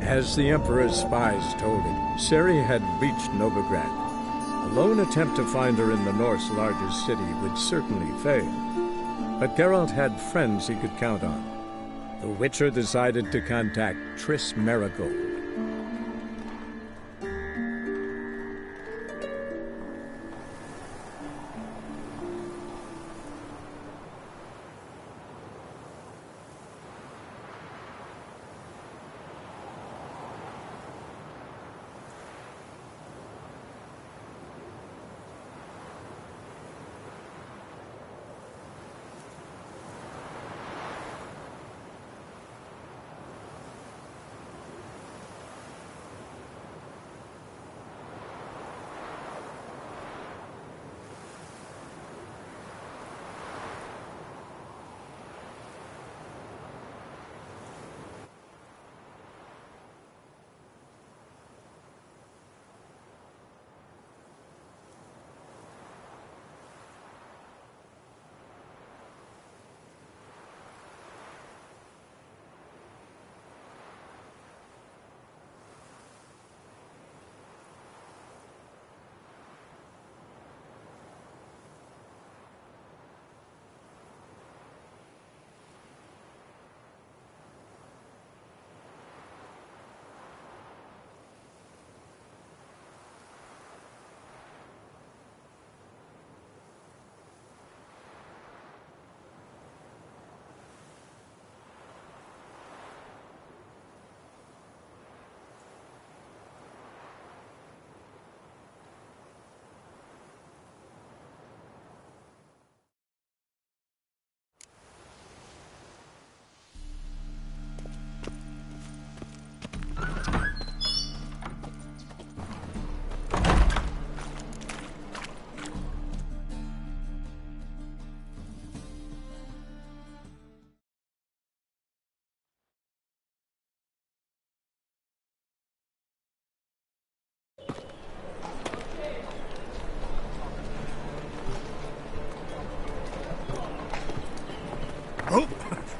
As the Emperor's spies told him, Ciri had reached Novigrad. A lone attempt to find her in the North's largest city would certainly fail. But Geralt had friends he could count on. The Witcher decided to contact Triss Merigold.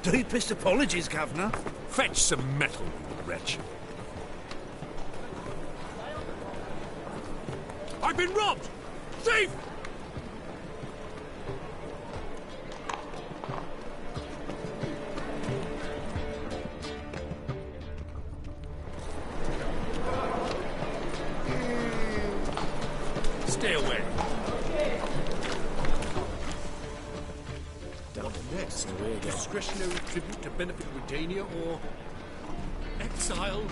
Deepest apologies, Governor. Fetch some metal, you wretch. I've been robbed! Thief! Stay away. Next, discretionary tribute to benefit Redania or exile.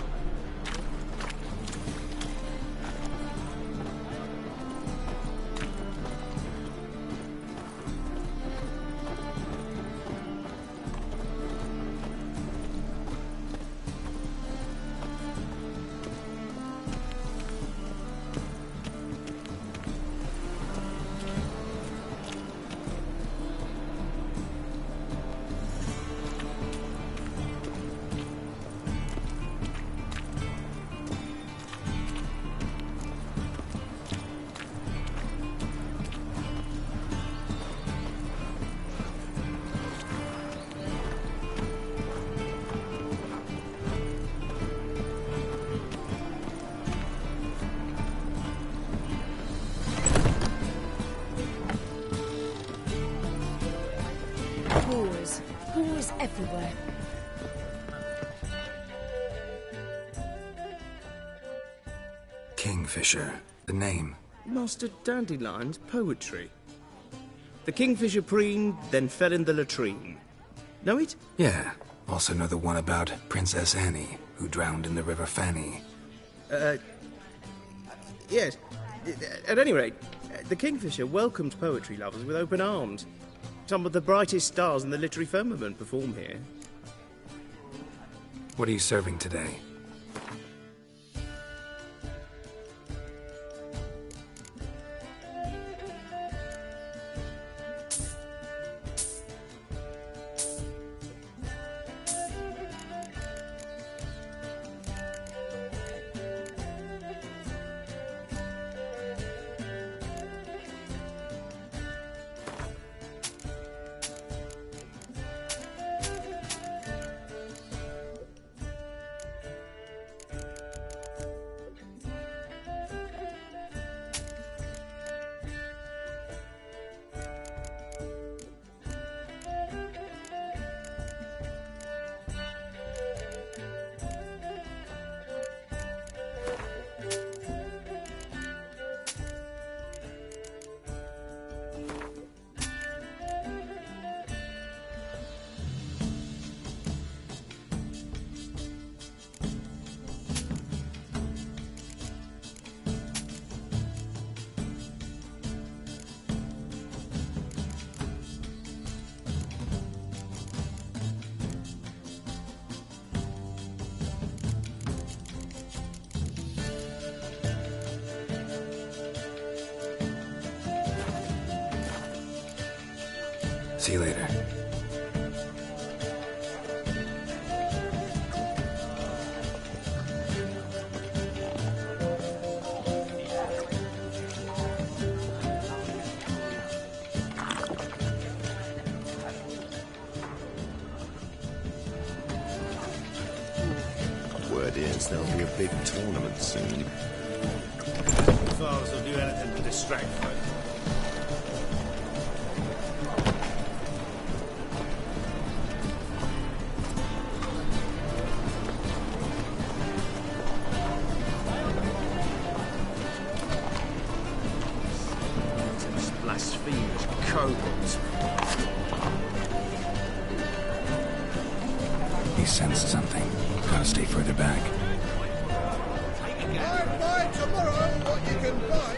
Whores everywhere. Kingfisher, the name. Master Dandelion's poetry. The kingfisher preened, then fell in the latrine. Know it? Yeah. Also know the one about Princess Annie, who drowned in the River Fanny. Yes. At any rate, the Kingfisher welcomed poetry lovers with open arms. Some of the brightest stars in the literary firmament perform here. What are you serving today? See you later. Word is there'll be a big tournament soon. Fathers will do anything to distract folk. Those blasphemous kobolds. He sensed something. Gotta stay further back. I'll buy tomorrow what you can buy.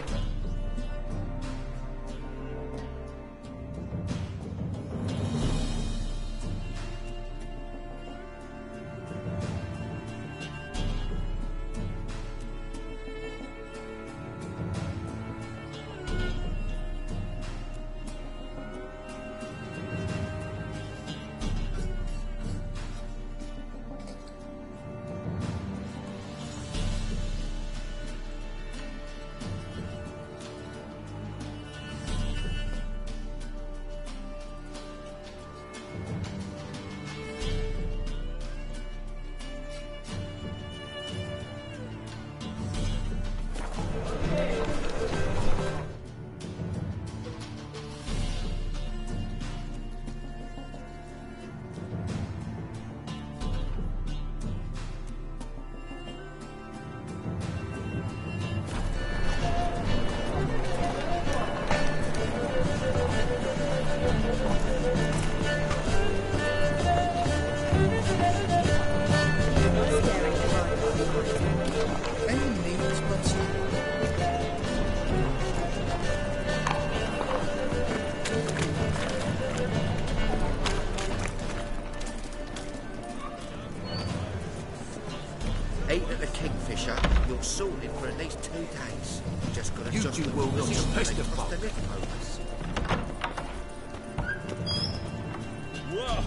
Ate at the Kingfisher, you're sorted for at least 2 days. Just gotta You jot two the will rules not so pest they the cross the folk. lip overs.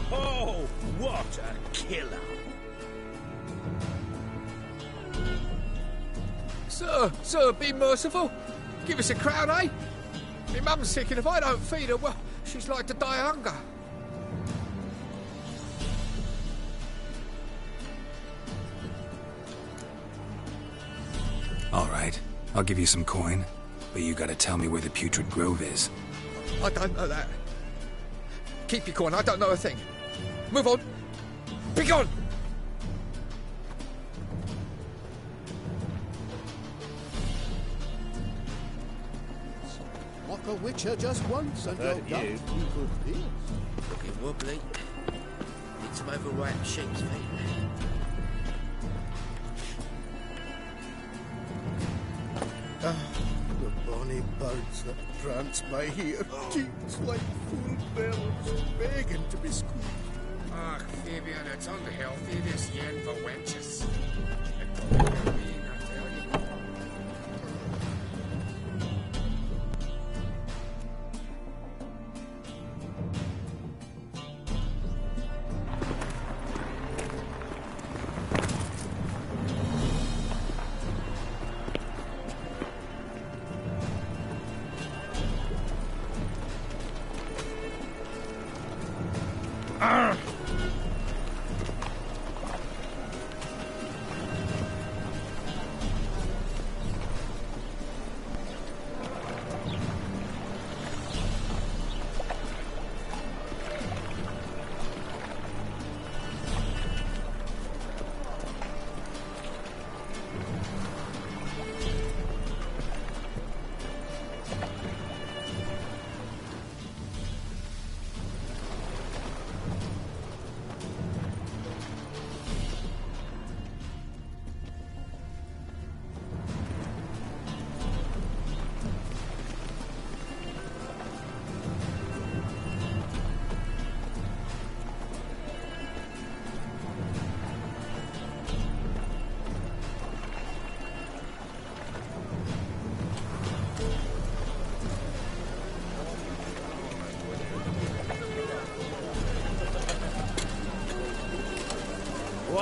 Whoa! What a killer! Sir, be merciful. Give us a crown, eh? My mum's sick, and if I don't feed her, well, she's like to die of hunger. All right, I'll give you some coin, but you gotta tell me where the Putrid Grove is. I don't know that. Keep your coin, I don't know a thing. Move on. Be gone! Mock a witcher just once and you're done. You could pierce. Looking wobbly. Need some overripe sheep's feet. The bonny birds that prance by here, cheeks like full bells, begging to be squeezed. Ah, Fabian, it's unhealthy, this yen for wenches.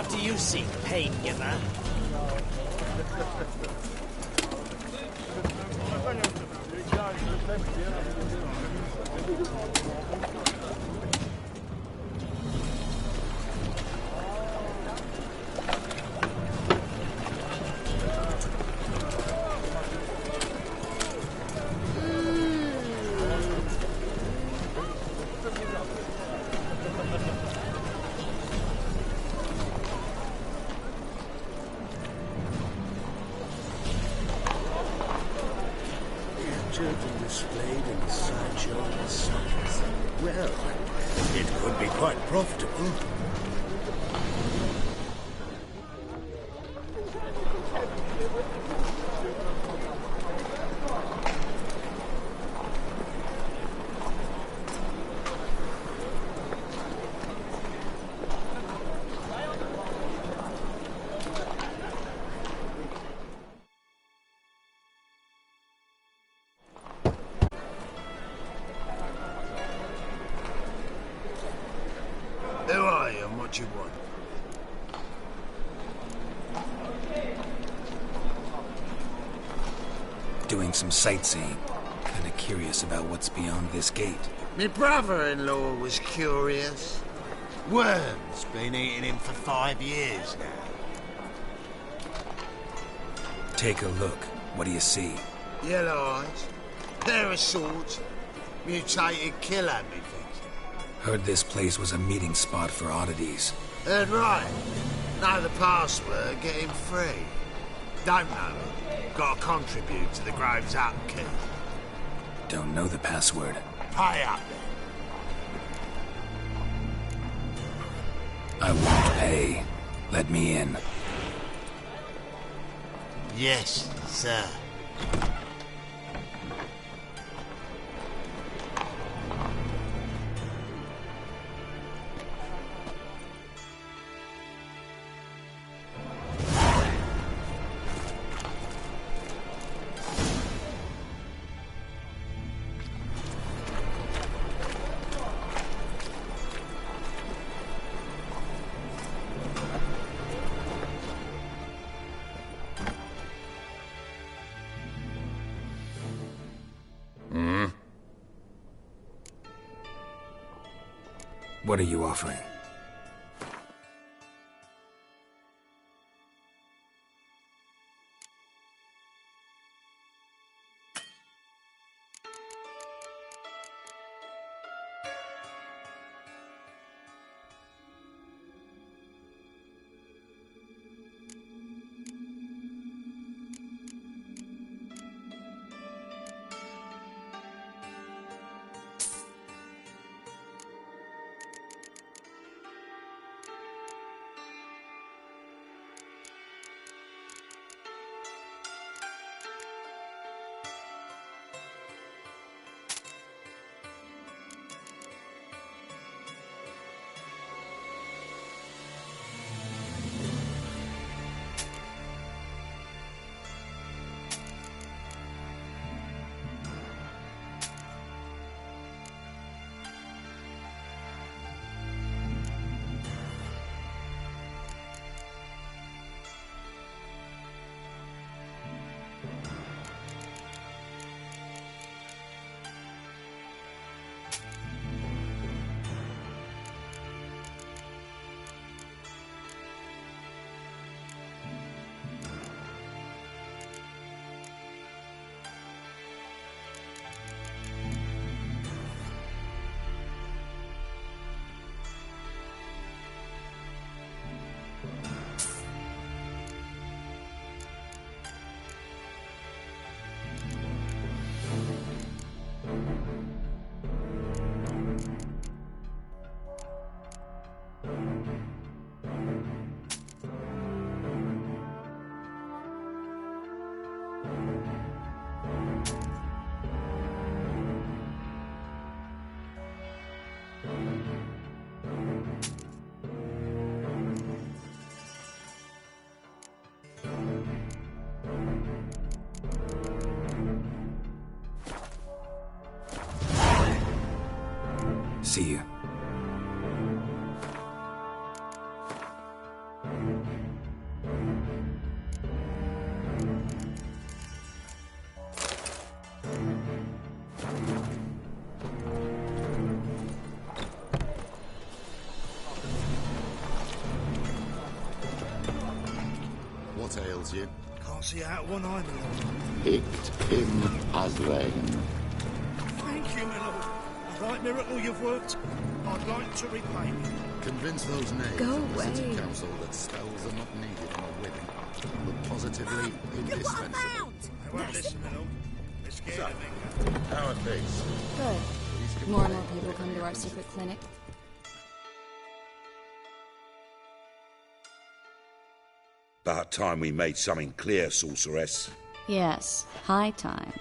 What do you seek, pain giver? Displayed in the sideshow of the circus. Well, it could be quite profitable. Who are you and what you want? Doing some sightseeing. Kinda curious about what's beyond this gate. My brother-in-law was curious. Worms been eating him for 5 years now. Take a look. What do you see? Yellow eyes, pair of swords, mutated killer, methinks. Heard this place was a meeting spot for oddities. Heard right. Know the password, get him free. Don't know it. Got to contribute to the Grove's upkeep. Don't know the password. Pay up then. I won't pay. Let me in. Yes, sir. What are you offering? See you. What ails you? Can't see out one eye, my lord. Picked him as rain. Thank you, my lord. A right miracle you've worked. I'd like to repay you. Convince those knaves Go of the city away. council that spells are not needed on a wedding, but positively indispensable. I won't listen, my lord. They're scared of me. How are things? Good. More and more people come to our secret clinic. About time we made something clear, sorceress. Yes, high time.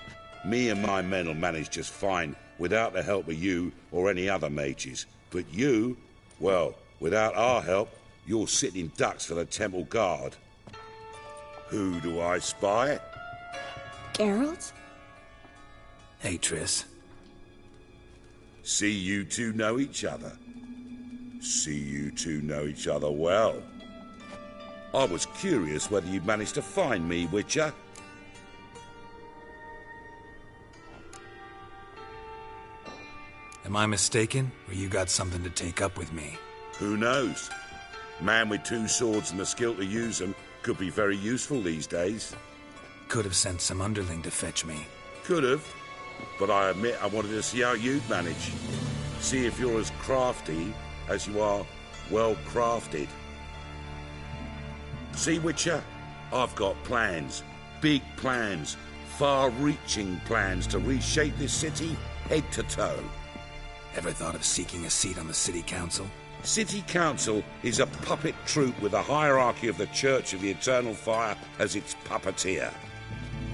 Me and my men'll manage just fine without the help of you or any other mages. But you, well, without our help, you're sitting ducks for the temple guard. Who do I spy? Geralt? Hey, Triss. See you two know each other. See you two know each other well. I was curious whether you'd managed to find me, Witcher. Am I mistaken, or you got something to take up with me? Who knows? Man with two swords and the skill to use them could be very useful these days. Could have sent some underling to fetch me. Could have, but I admit I wanted to see how you'd manage. See if you're as crafty as you are well crafted. See, Witcher, I've got plans. Big plans. Far-reaching plans to reshape this city head to toe. Ever thought of seeking a seat on the city council? City council is a puppet troupe with the hierarchy of the Church of the Eternal Fire as its puppeteer.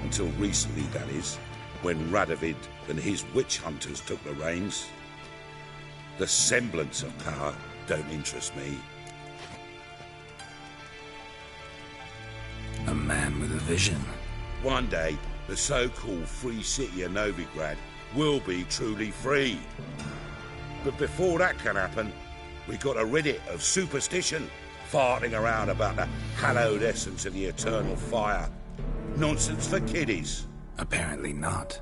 Until recently, that is, when Radovid and his witch hunters took the reins. The semblance of power don't interest me. A man with a vision. One day, the so-called free city of Novigrad will be truly free. But before that can happen, we got to rid it of superstition, farting around about the hallowed essence of the eternal fire. Nonsense for kiddies. Apparently not.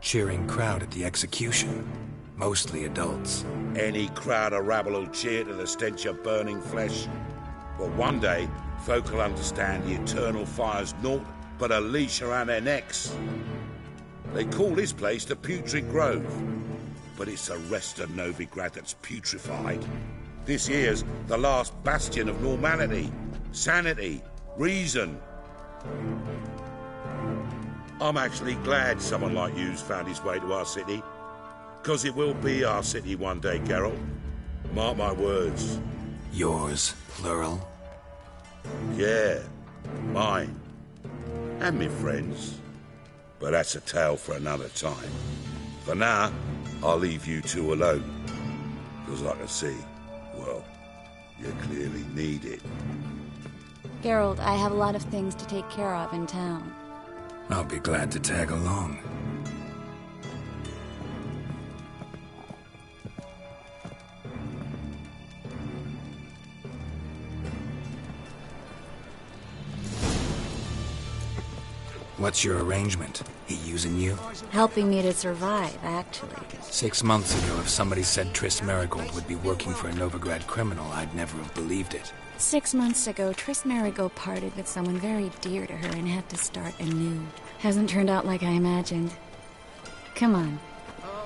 Cheering crowd at the execution. Mostly adults. Any crowd of rabble will cheer to the stench of burning flesh. But one day, folk will understand the eternal fire's naught but a leash around their necks. They call this place the Putrid Grove, but it's the rest of Novigrad that's putrefied. This here's the last bastion of normality, sanity, reason. I'm actually glad someone like you's found his way to our city, because it will be our city one day, Geralt. Mark my words. Yours, plural? Yeah, mine. And me friends. But that's a tale for another time. For now, I'll leave you two alone. Because I can see, well, you clearly need it. Geralt, I have a lot of things to take care of in town. I'll be glad to tag along. What's your arrangement? He using you? Helping me to survive, actually. 6 months ago, if somebody said Triss Marigold would be working for a Novigrad criminal, I'd never have believed it. 6 months ago, Triss Marigold parted with someone very dear to her and had to start anew. Hasn't turned out like I imagined. Come on,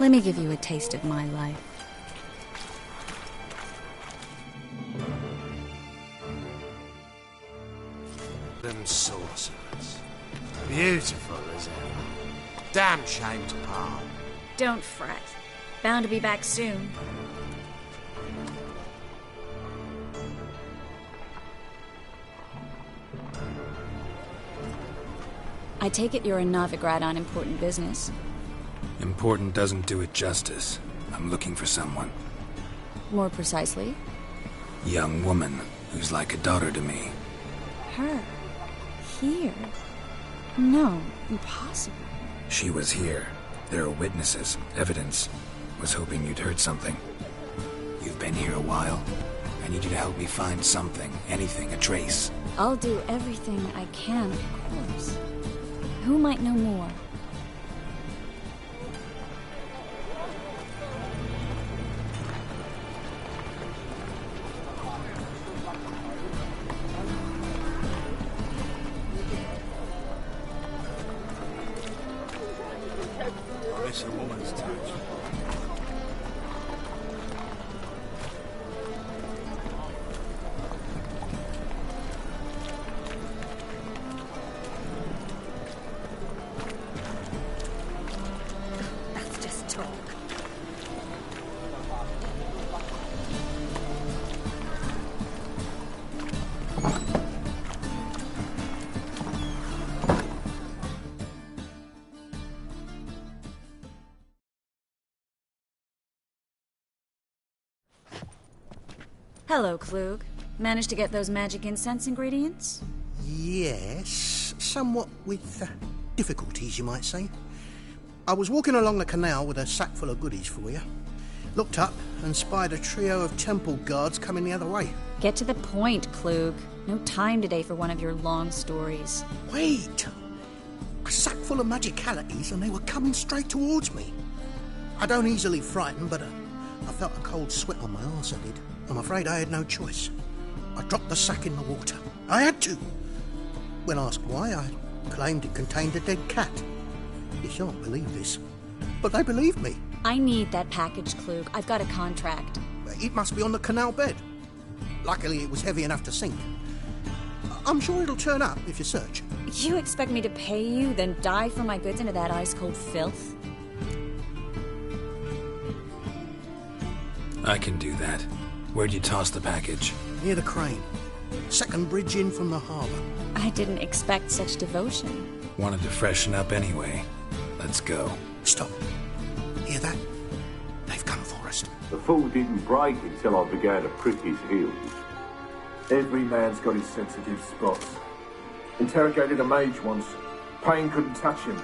let me give you a taste of my life. Them sorcerers. Beautiful as ever. Damn shame to part. Don't fret. Bound to be back soon. I take it you're in Novigrad on important business. Important doesn't do it justice. I'm looking for someone. More precisely? Young woman who's like a daughter to me. Her? Here? No, impossible. She was here. There are witnesses, evidence. Was hoping you'd heard something. You've been here a while. I need you to help me find something, anything, a trace. I'll do everything I can, of course. Who might know more? It's a woman's touch. That's just talk. Hello, Klug. Managed to get those magic incense ingredients? Yes, somewhat with difficulties, you might say. I was walking along the canal with a sack full of goodies for you. Looked up and spied a trio of temple guards coming the other way. Get to the point, Klug. No time today for one of your long stories. Wait! A sack full of magicalities and they were coming straight towards me. I don't easily frighten, but I felt a cold sweat on my arse, I did. I'm afraid I had no choice. I dropped the sack in the water. I had to. When asked why, I claimed it contained a dead cat. You shan't believe this, but they believed me. I need that package, Klug. I've got a contract. It must be on the canal bed. Luckily, it was heavy enough to sink. I'm sure it'll turn up if you search. You expect me to pay you, then dive for my goods into that ice-cold filth? I can do that. Where'd you toss the package? Near the crane. Second bridge in from the harbour. I didn't expect such devotion. Wanted to freshen up anyway. Let's go. Stop. Hear that? They've come for us. The fall didn't break until I began to prick his heels. Every man's got his sensitive spots. Interrogated a mage once. Pain couldn't touch him.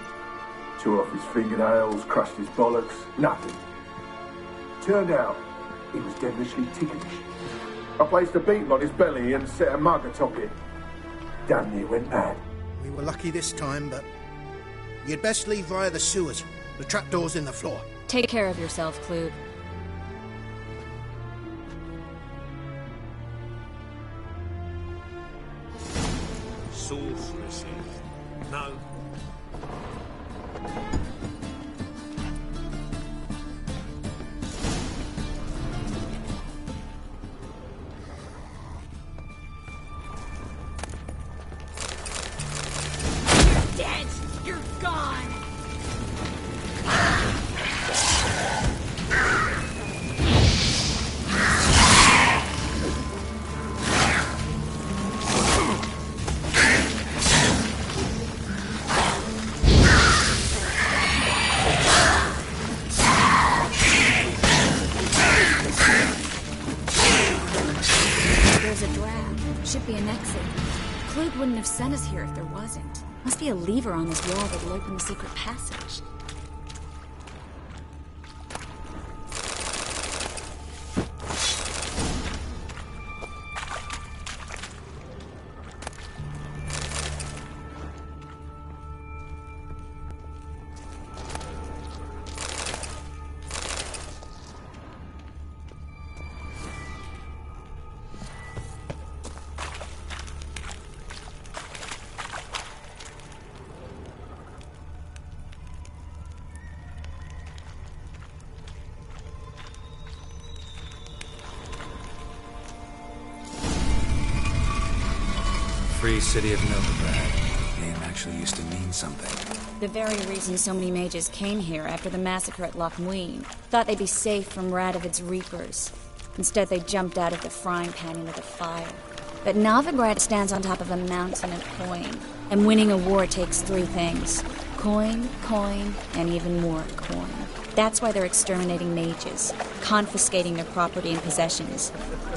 Tore off his fingernails, crushed his bollocks. Nothing. Turned out, he was devilishly ticklish. I placed a beetle on his belly and set a mug atop it. Damn near went mad. We were lucky this time, but you'd best leave via the sewers. The trapdoor's in the floor. Take care of yourself, Klug. Sorceresses. No. Dead! You're gone! There's a draft. Should be an exit. Klug wouldn't have sent us here if there wasn't. Must be a lever on this wall that'll open the secret passage. Free city of Novigrad. Name actually used to mean something. The very reason so many mages came here after the massacre at Loch Muin. Thought they'd be safe from Radovid's reapers. Instead, they jumped out of the frying pan into the fire. But Novigrad stands on top of a mountain of coin. And winning a war takes three things. Coin, coin, and even more coin. That's why they're exterminating mages, confiscating their property and possessions.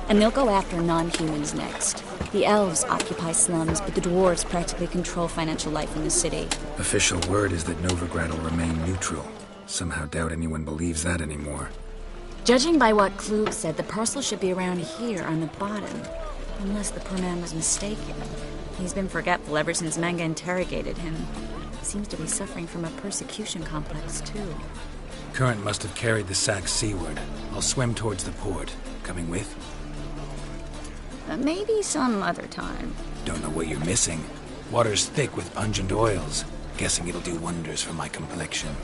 And they'll go after non-humans next. The elves occupy slums, but the dwarves practically control financial life in the city. Official word is that Novigrad will remain neutral. Somehow doubt anyone believes that anymore. Judging by what Klug said, the parcel should be around here on the bottom. Unless the poor man was mistaken. He's been forgetful ever since Manga interrogated him. Seems to be suffering from a persecution complex, too. Current must have carried the sack seaward. I'll swim towards the port. Coming with? Maybe some other time. Don't know what you're missing. Water's thick with pungent oils. Guessing it'll do wonders for my complexion.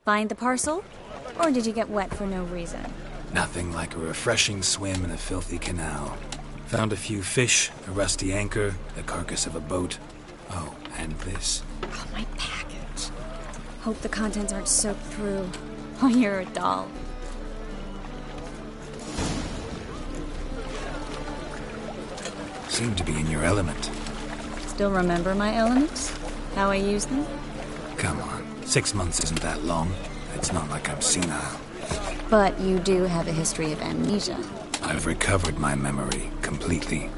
Find the parcel? Or did you get wet for no reason? Nothing like a refreshing swim in a filthy canal. Found a few fish, a rusty anchor, the carcass of a boat. Oh, and this. Oh, my package. Hope the contents aren't soaked through. Oh, you're a doll. Seem to be in your element. Still remember my elements? How I use them? Come on, 6 months isn't that long. It's not like I'm senile. But you do have a history of amnesia. I've recovered my memory completely.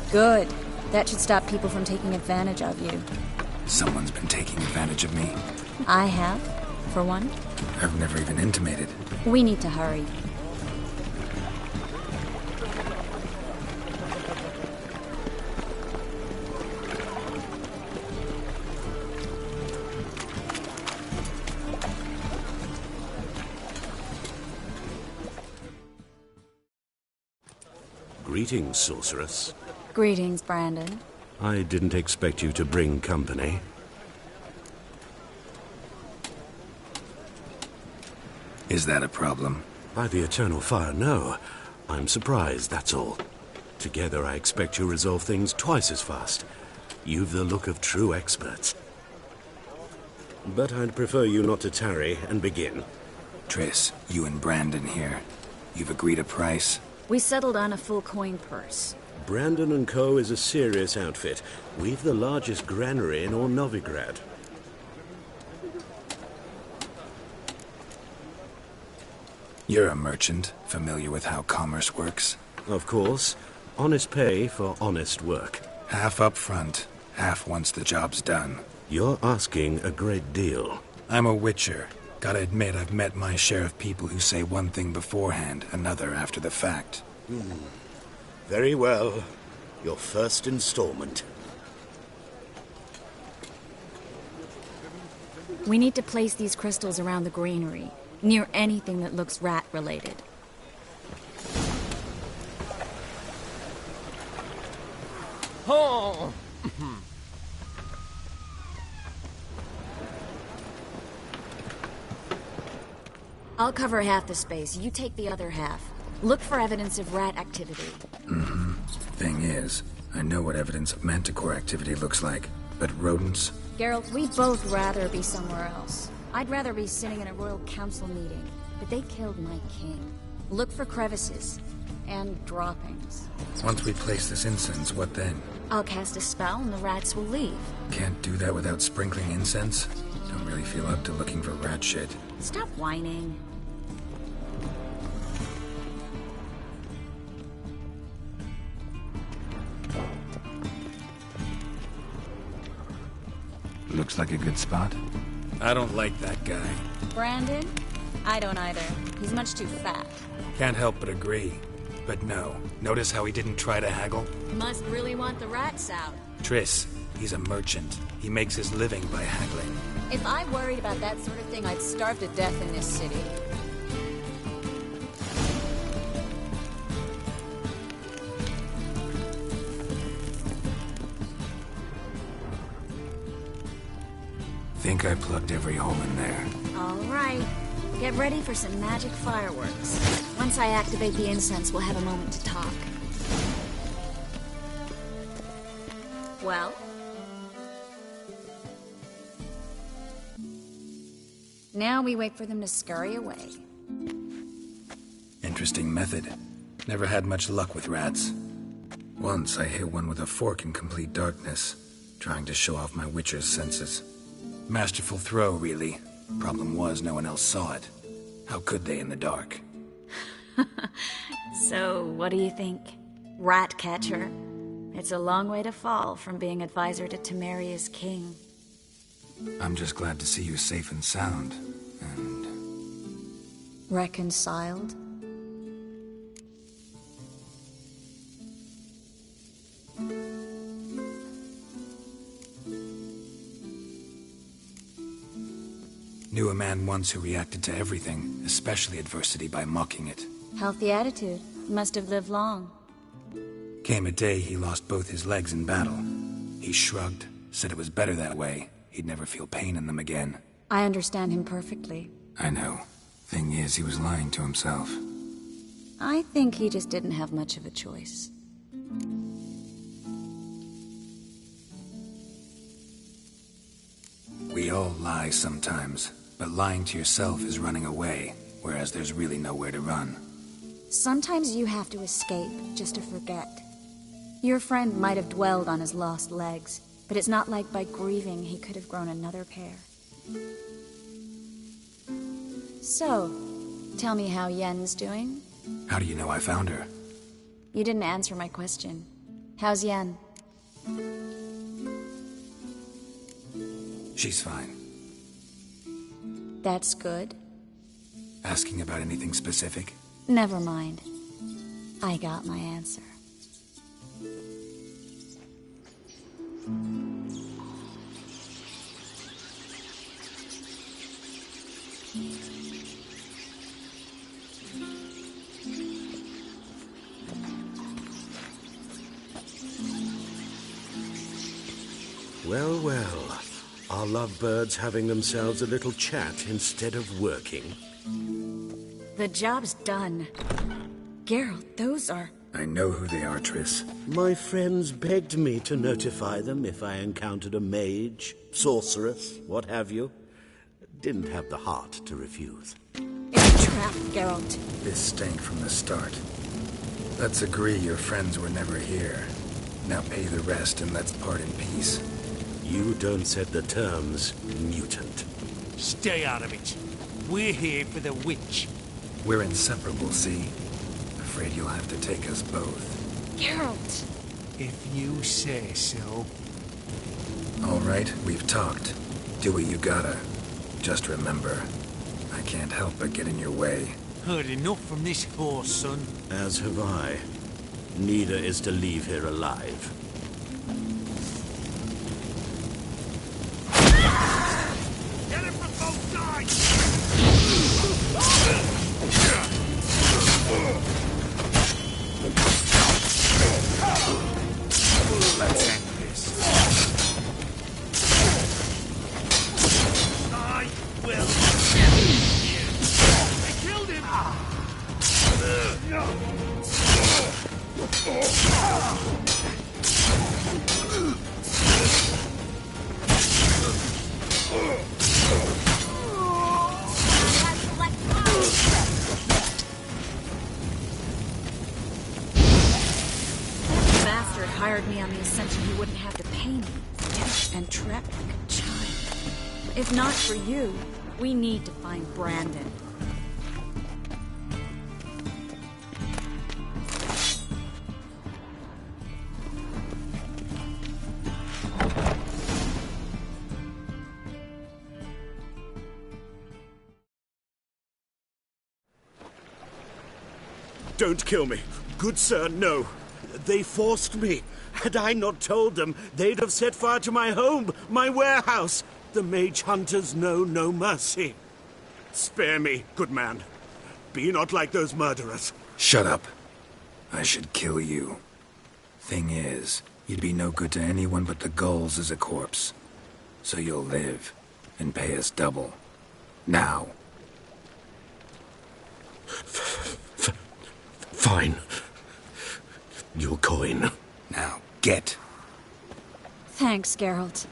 Good. That should stop people from taking advantage of you. Someone's been taking advantage of me. I have, for one. I've never even intimated. We need to hurry. Greetings, sorceress. Greetings, Brandon. I didn't expect you to bring company. Is that a problem? By the eternal fire, no. I'm surprised, that's all. Together, I expect you resolve things twice as fast. You've the look of true experts. But I'd prefer you not to tarry and begin. Triss, you and Brandon here. You've agreed a price? We settled on a full coin purse. Brandon & Co. is a serious outfit. We've the largest granary in all Novigrad. You're a merchant, familiar with how commerce works? Of course. Honest pay for honest work. Half up front, half once the job's done. You're asking a great deal. I'm a witcher. Gotta admit, I've met my share of people who say one thing beforehand, another after the fact. Very well. Your first installment. We need to place these crystals around the granary, near anything that looks rat-related. Oh! I'll cover half the space. You take the other half. Look for evidence of rat activity. Thing is, I know what evidence of manticore activity looks like, but rodents? Geralt, we'd both rather be somewhere else. I'd rather be sitting in a royal council meeting, but they killed my king. Look for crevices and droppings. Once we place this incense, what then? I'll cast a spell and the rats will leave. Can't do that without sprinkling incense? Don't really feel up to looking for rat shit. Stop whining. Looks like a good spot. I don't like that guy. Brandon? I don't either. He's much too fat. Can't help but agree. But no. Notice how he didn't try to haggle? Must really want the rats out. Triss, he's a merchant. He makes his living by haggling. If I worried about that sort of thing, I'd starve to death in this city. Think I plugged every hole in there. All right. Get ready for some magic fireworks. Once I activate the incense, we'll have a moment to talk. Well? Now we wait for them to scurry away. Interesting method. Never had much luck with rats. Once I hit one with a fork in complete darkness, trying to show off my witcher's senses. Masterful throw, really. Problem was, no one else saw it. How could they in the dark? So, what do you think? Rat catcher? It's a long way to fall from being advisor to Temeria's king. I'm just glad to see you safe and sound, and... Reconciled? Knew a man once who reacted to everything, especially adversity, by mocking it. Healthy attitude. Must have lived long. Came a day he lost both his legs in battle. He shrugged, said it was better that way. He'd never feel pain in them again. I understand him perfectly. I know. Thing is, he was lying to himself. I think he just didn't have much of a choice. We all lie sometimes, but lying to yourself is running away, whereas there's really nowhere to run. Sometimes you have to escape just to forget. Your friend might have dwelled on his lost legs, but it's not like by grieving he could have grown another pair. So, tell me how Yen's doing? How do you know I found her? You didn't answer my question. How's Yen? She's fine. That's good. Asking about anything specific? Never mind. I got my answer. Well, well. Are lovebirds having themselves a little chat instead of working? The job's done. Geralt, those are... I know who they are, Triss. My friends begged me to notify them if I encountered a mage, sorceress, what have you. Didn't have the heart to refuse. It's a trap, Geralt. This stank from the start. Let's agree your friends were never here. Now pay the rest and let's part in peace. You don't set the terms, mutant. Stay out of it. We're here for the witch. We're inseparable, see? Afraid you'll have to take us both. Geralt! If you say so. All right, we've talked. Do what you gotta. Just remember, I can't help but get in your way. Heard enough from this horse, son. As have I. Neither is to leave here alive. Get him from both sides! Let's end this. I will kill you. I killed him. Bastard hired me on the assumption he wouldn't have to pay me. And trapped like a child. If not for you, we need to find Brandon. Don't kill me. Good sir, no. They forced me. Had I not told them, they'd have set fire to my home, my warehouse. The mage hunters know no mercy. Spare me, good man. Be not like those murderers. Shut up. I should kill you. Thing is, you'd be no good to anyone but the gulls as a corpse. So you'll live, and pay us double. Now. Fine. Your coin. Now, get. Thanks, Geralt.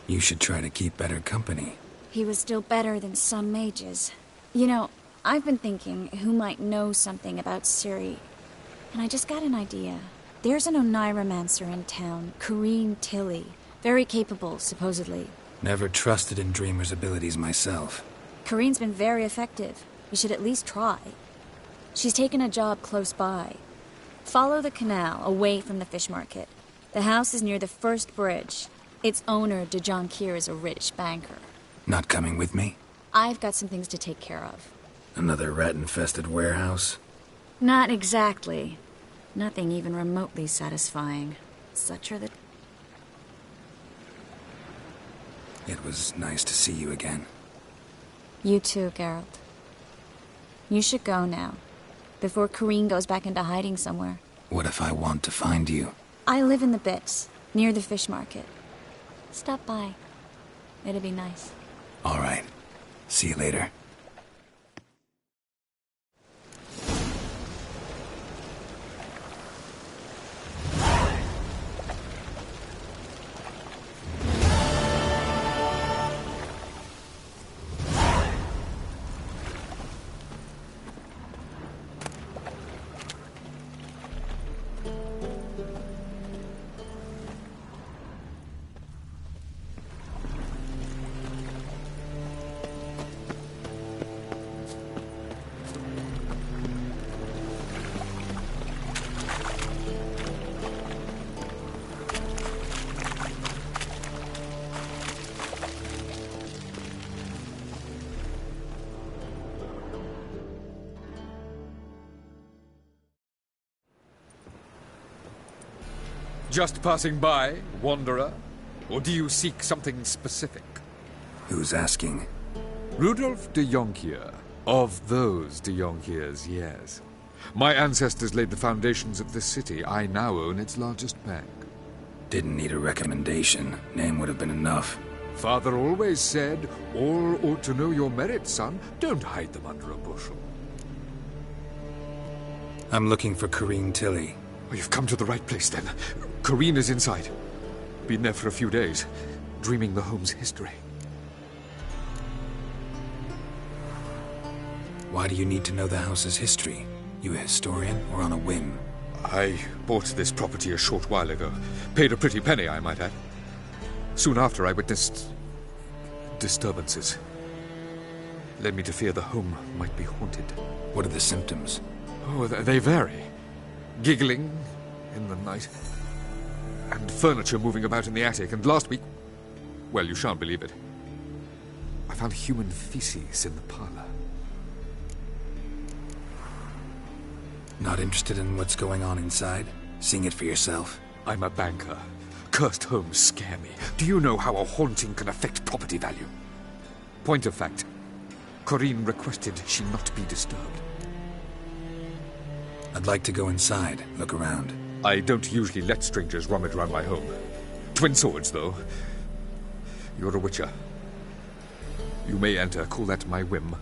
You should try to keep better company. He was still better than some mages. You know, I've been thinking who might know something about Ciri. And I just got an idea. There's an Oniromancer in town, Corrine Tilly. Very capable, supposedly. Never trusted in Dreamer's abilities myself. Corrine's been very effective. We should at least try. She's taken a job close by. Follow the canal, away from the fish market. The house is near the first bridge. Its owner, Dejon Kier, is a rich banker. Not coming with me? I've got some things to take care of. Another rat-infested warehouse? Not exactly. Nothing even remotely satisfying. Such are the... It was nice to see you again. You too, Geralt. You should go now, before Corrine goes back into hiding somewhere. What if I want to find you? I live in the Bits. Near the fish market. Stop by. It'd be nice. All right. See you later. Just passing by, wanderer? Or do you seek something specific? Who's asking? Rudolf de Jonkier. Of those de Jonkiers, yes. My ancestors laid the foundations of this city. I now own its largest bank. Didn't need a recommendation. Name would have been enough. Father always said, all ought to know your merits, son. Don't hide them under a bushel. I'm looking for Corrine Tilly. Oh, you've come to the right place, then. Corrine is inside. Been there for a few days, dreaming the home's history. Why do you need to know the house's history? You a historian, or on a whim? I bought this property a short while ago. Paid a pretty penny, I might add. Soon after, I witnessed disturbances. Led me to fear the home might be haunted. What are the symptoms? Oh, they vary. Giggling in the night. And furniture moving about in the attic. And last week... well, you shan't believe it. I found human feces in the parlor. Not interested in what's going on inside? Seeing it for yourself? I'm a banker. Cursed homes scare me. Do you know how a haunting can affect property value? Point of fact, Corrine requested she not be disturbed. I'd like to go inside, look around. I don't usually let strangers rummage around my home. Twin swords, though. You're a witcher. You may enter, call that my whim.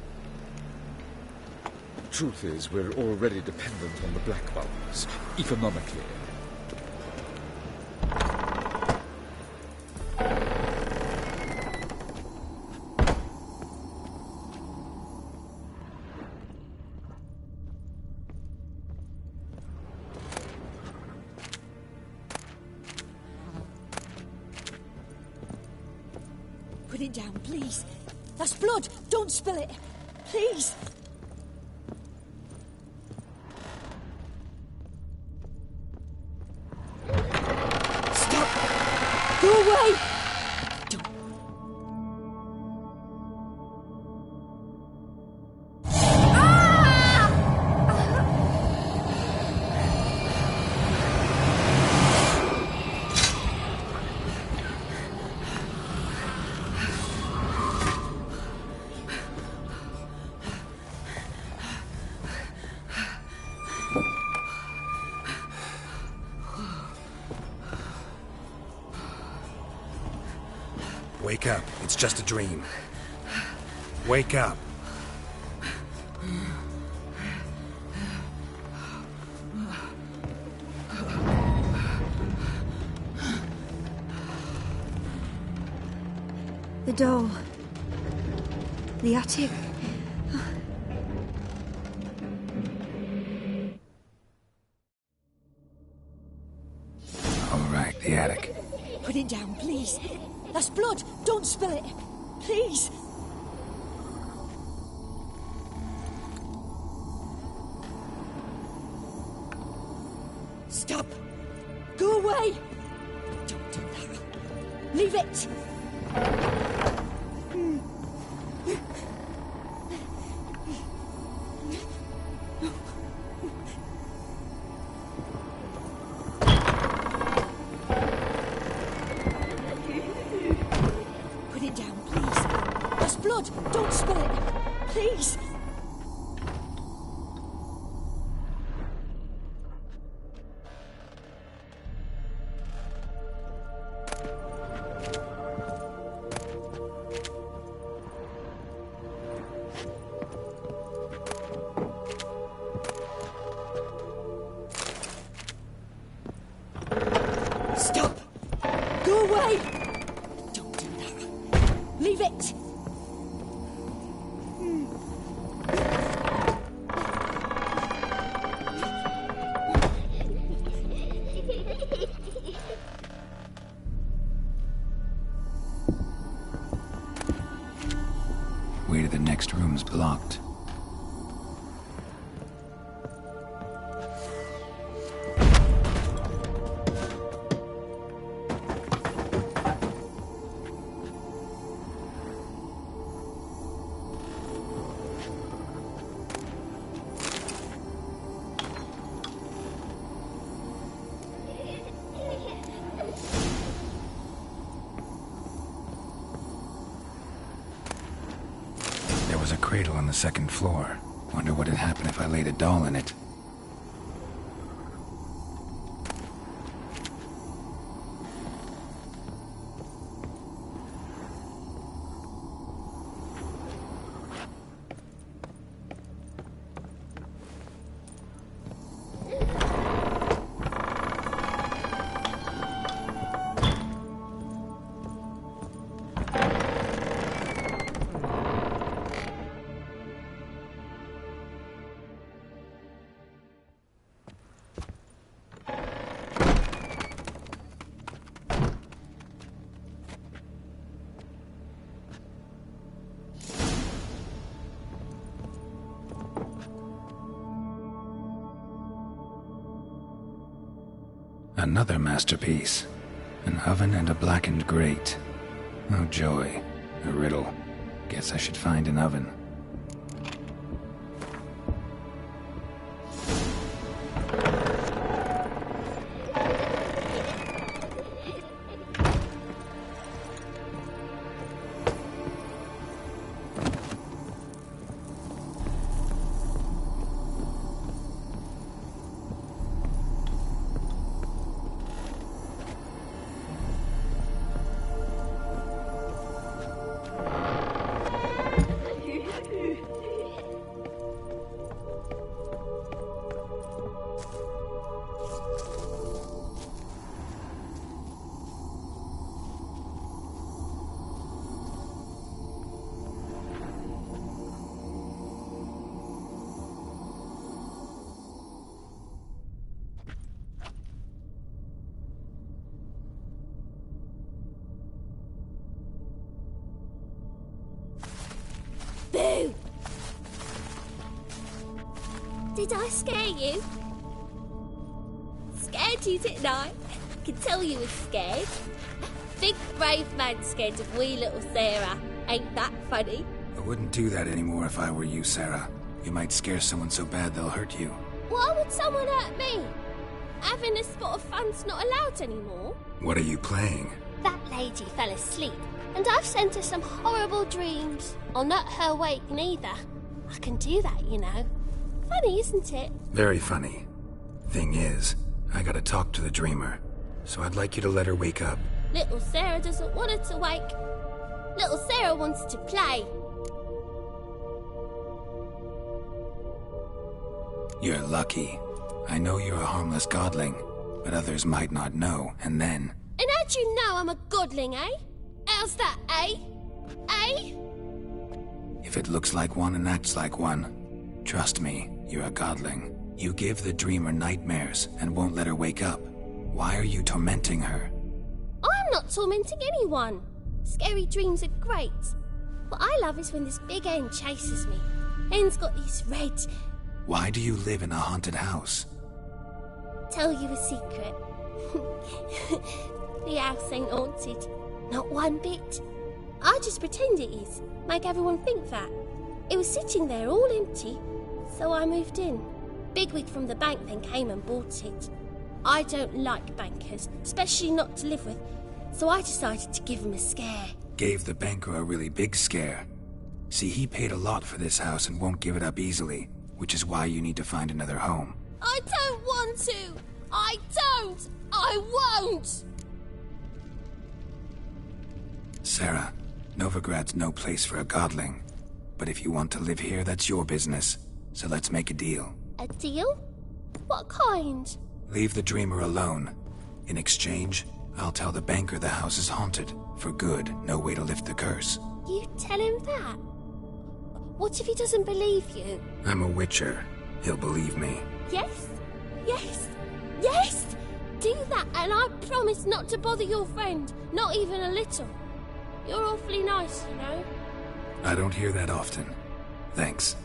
Truth is, we're already dependent on the Black Ones, economically. Put it down, please. That's blood. Don't spill it. Please. Stop. Go away. Wake up. It's just a dream. Wake up. The door. The attic. All right, the attic. Put it down, please. That's blood. Don't spill it. Please. Stop. Go away. Don't do that. Leave it. Don't spill it! Please! Go away! Don't do that. Leave it! Way to the next room's blocked. Cradle on the second floor. Wonder what'd happen if I laid a doll in it. Another masterpiece. An oven and a blackened grate. Oh joy. A riddle. Guess I should find an oven. Boo! Did I scare you? Scared you, didn't I? Can tell you was scared. Big brave man scared of wee little Sarah. Ain't that funny? I wouldn't do that anymore if I were you, Sarah. You might scare someone so bad they'll hurt you. Why would someone hurt me? Having a spot of fun's not allowed anymore. What are you playing? That lady fell asleep, and I've sent her some horrible dreams. I'll not her wake neither. I can do that, you know. Funny, isn't it? Very funny. Thing is, I gotta talk to the dreamer, so I'd like you to let her wake up. Little Sarah doesn't want her to wake. Little Sarah wants to play. You're lucky. I know you're a harmless godling, but others might not know, and then... And how'd you know I'm a godling, eh? How's that, eh? Eh? If it looks like one and acts like one, trust me, you're a godling. You give the dreamer nightmares and won't let her wake up. Why are you tormenting her? I'm not tormenting anyone. Scary dreams are great. What I love is when this big hen chases me. Hen's got these red... Why do you live in a haunted house? Tell you a secret. The house ain't haunted. Not one bit. I just pretend it is. Make everyone think that. It was sitting there all empty, so I moved in. Bigwig from the bank then came and bought it. I don't like bankers, especially not to live with, so I decided to give him a scare. Gave the banker a really big scare. See, he paid a lot for this house and won't give it up easily, which is why you need to find another home. I don't want to! I don't! I won't! Sarah, Novigrad's no place for a godling. But if you want to live here, that's your business. So let's make a deal. A deal? What kind? Leave the dreamer alone. In exchange, I'll tell the banker the house is haunted. For good, no way to lift the curse. You tell him that? What if he doesn't believe you? I'm a witcher. He'll believe me. Yes? Yes? Yes! Do that, and I promise not to bother your friend. Not even a little. You're awfully nice, you know. I don't hear that often. Thanks.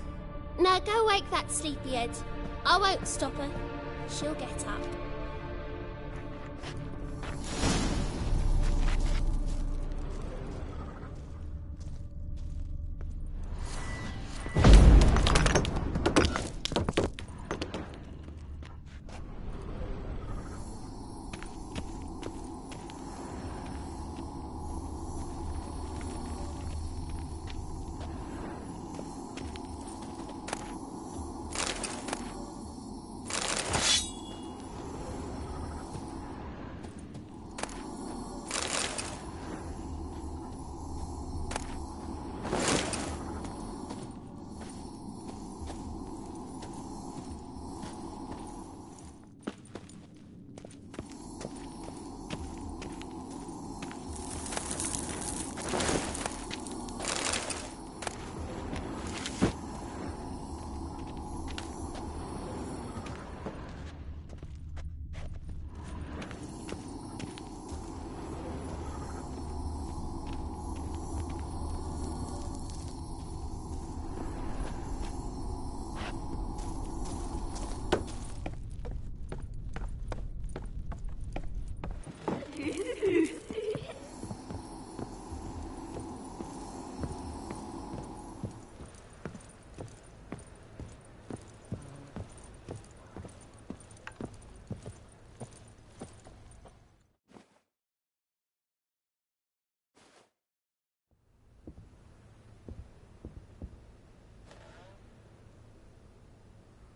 Now go wake that sleepyhead. I won't stop her. She'll get up.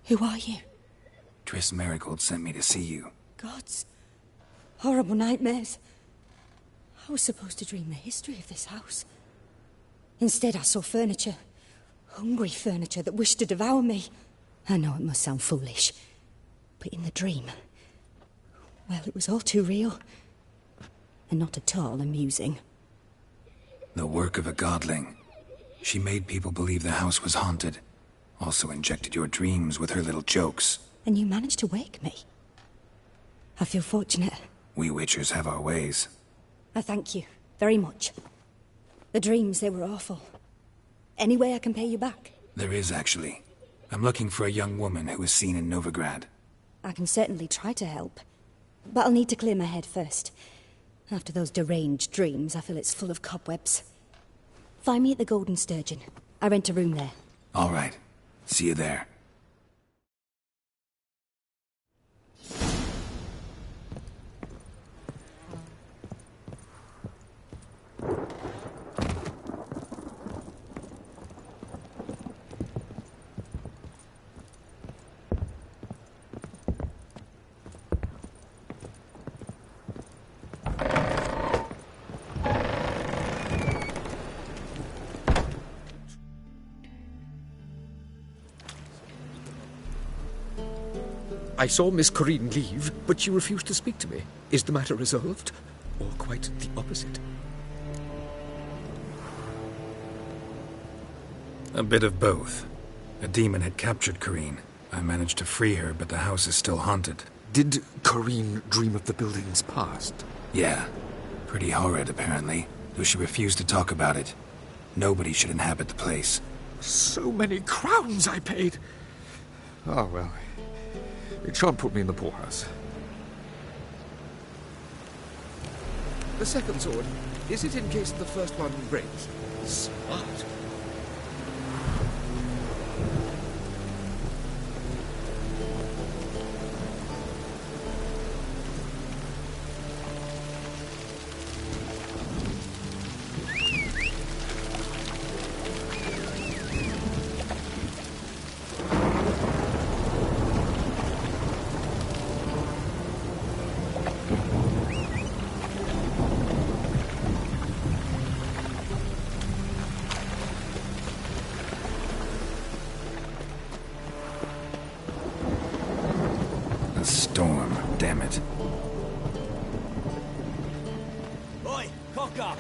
Who are you? Triss Marigold sent me to see you. Gods. Horrible nightmares. I was supposed to dream the history of this house. Instead, I saw furniture. Hungry furniture that wished to devour me. I know it must sound foolish, but in the dream, well, it was all too real. And not at all amusing. The work of a godling. She made people believe the house was haunted. Also injected your dreams with her little jokes. And you managed to wake me. I feel fortunate. We witchers have our ways. I thank you very much. The dreams, they were awful. Any way I can pay you back? There is, actually. I'm looking for a young woman who was seen in Novigrad. I can certainly try to help. But I'll need to clear my head first. After those deranged dreams, I feel it's full of cobwebs. Find me at the Golden Sturgeon. I rent a room there. All right. See you there. I saw Miss Corinne leave, but she refused to speak to me. Is the matter resolved? Or quite the opposite? A bit of both. A demon had captured Corinne. I managed to free her, but the house is still haunted. Did Corinne dream of the building's past? Yeah. Pretty horrid, apparently, though she refused to talk about it. Nobody should inhabit the place. So many crowns I paid! Oh, well. It shan't put me in the poorhouse. The second sword, is it in case the first one breaks? Smart. Lock up!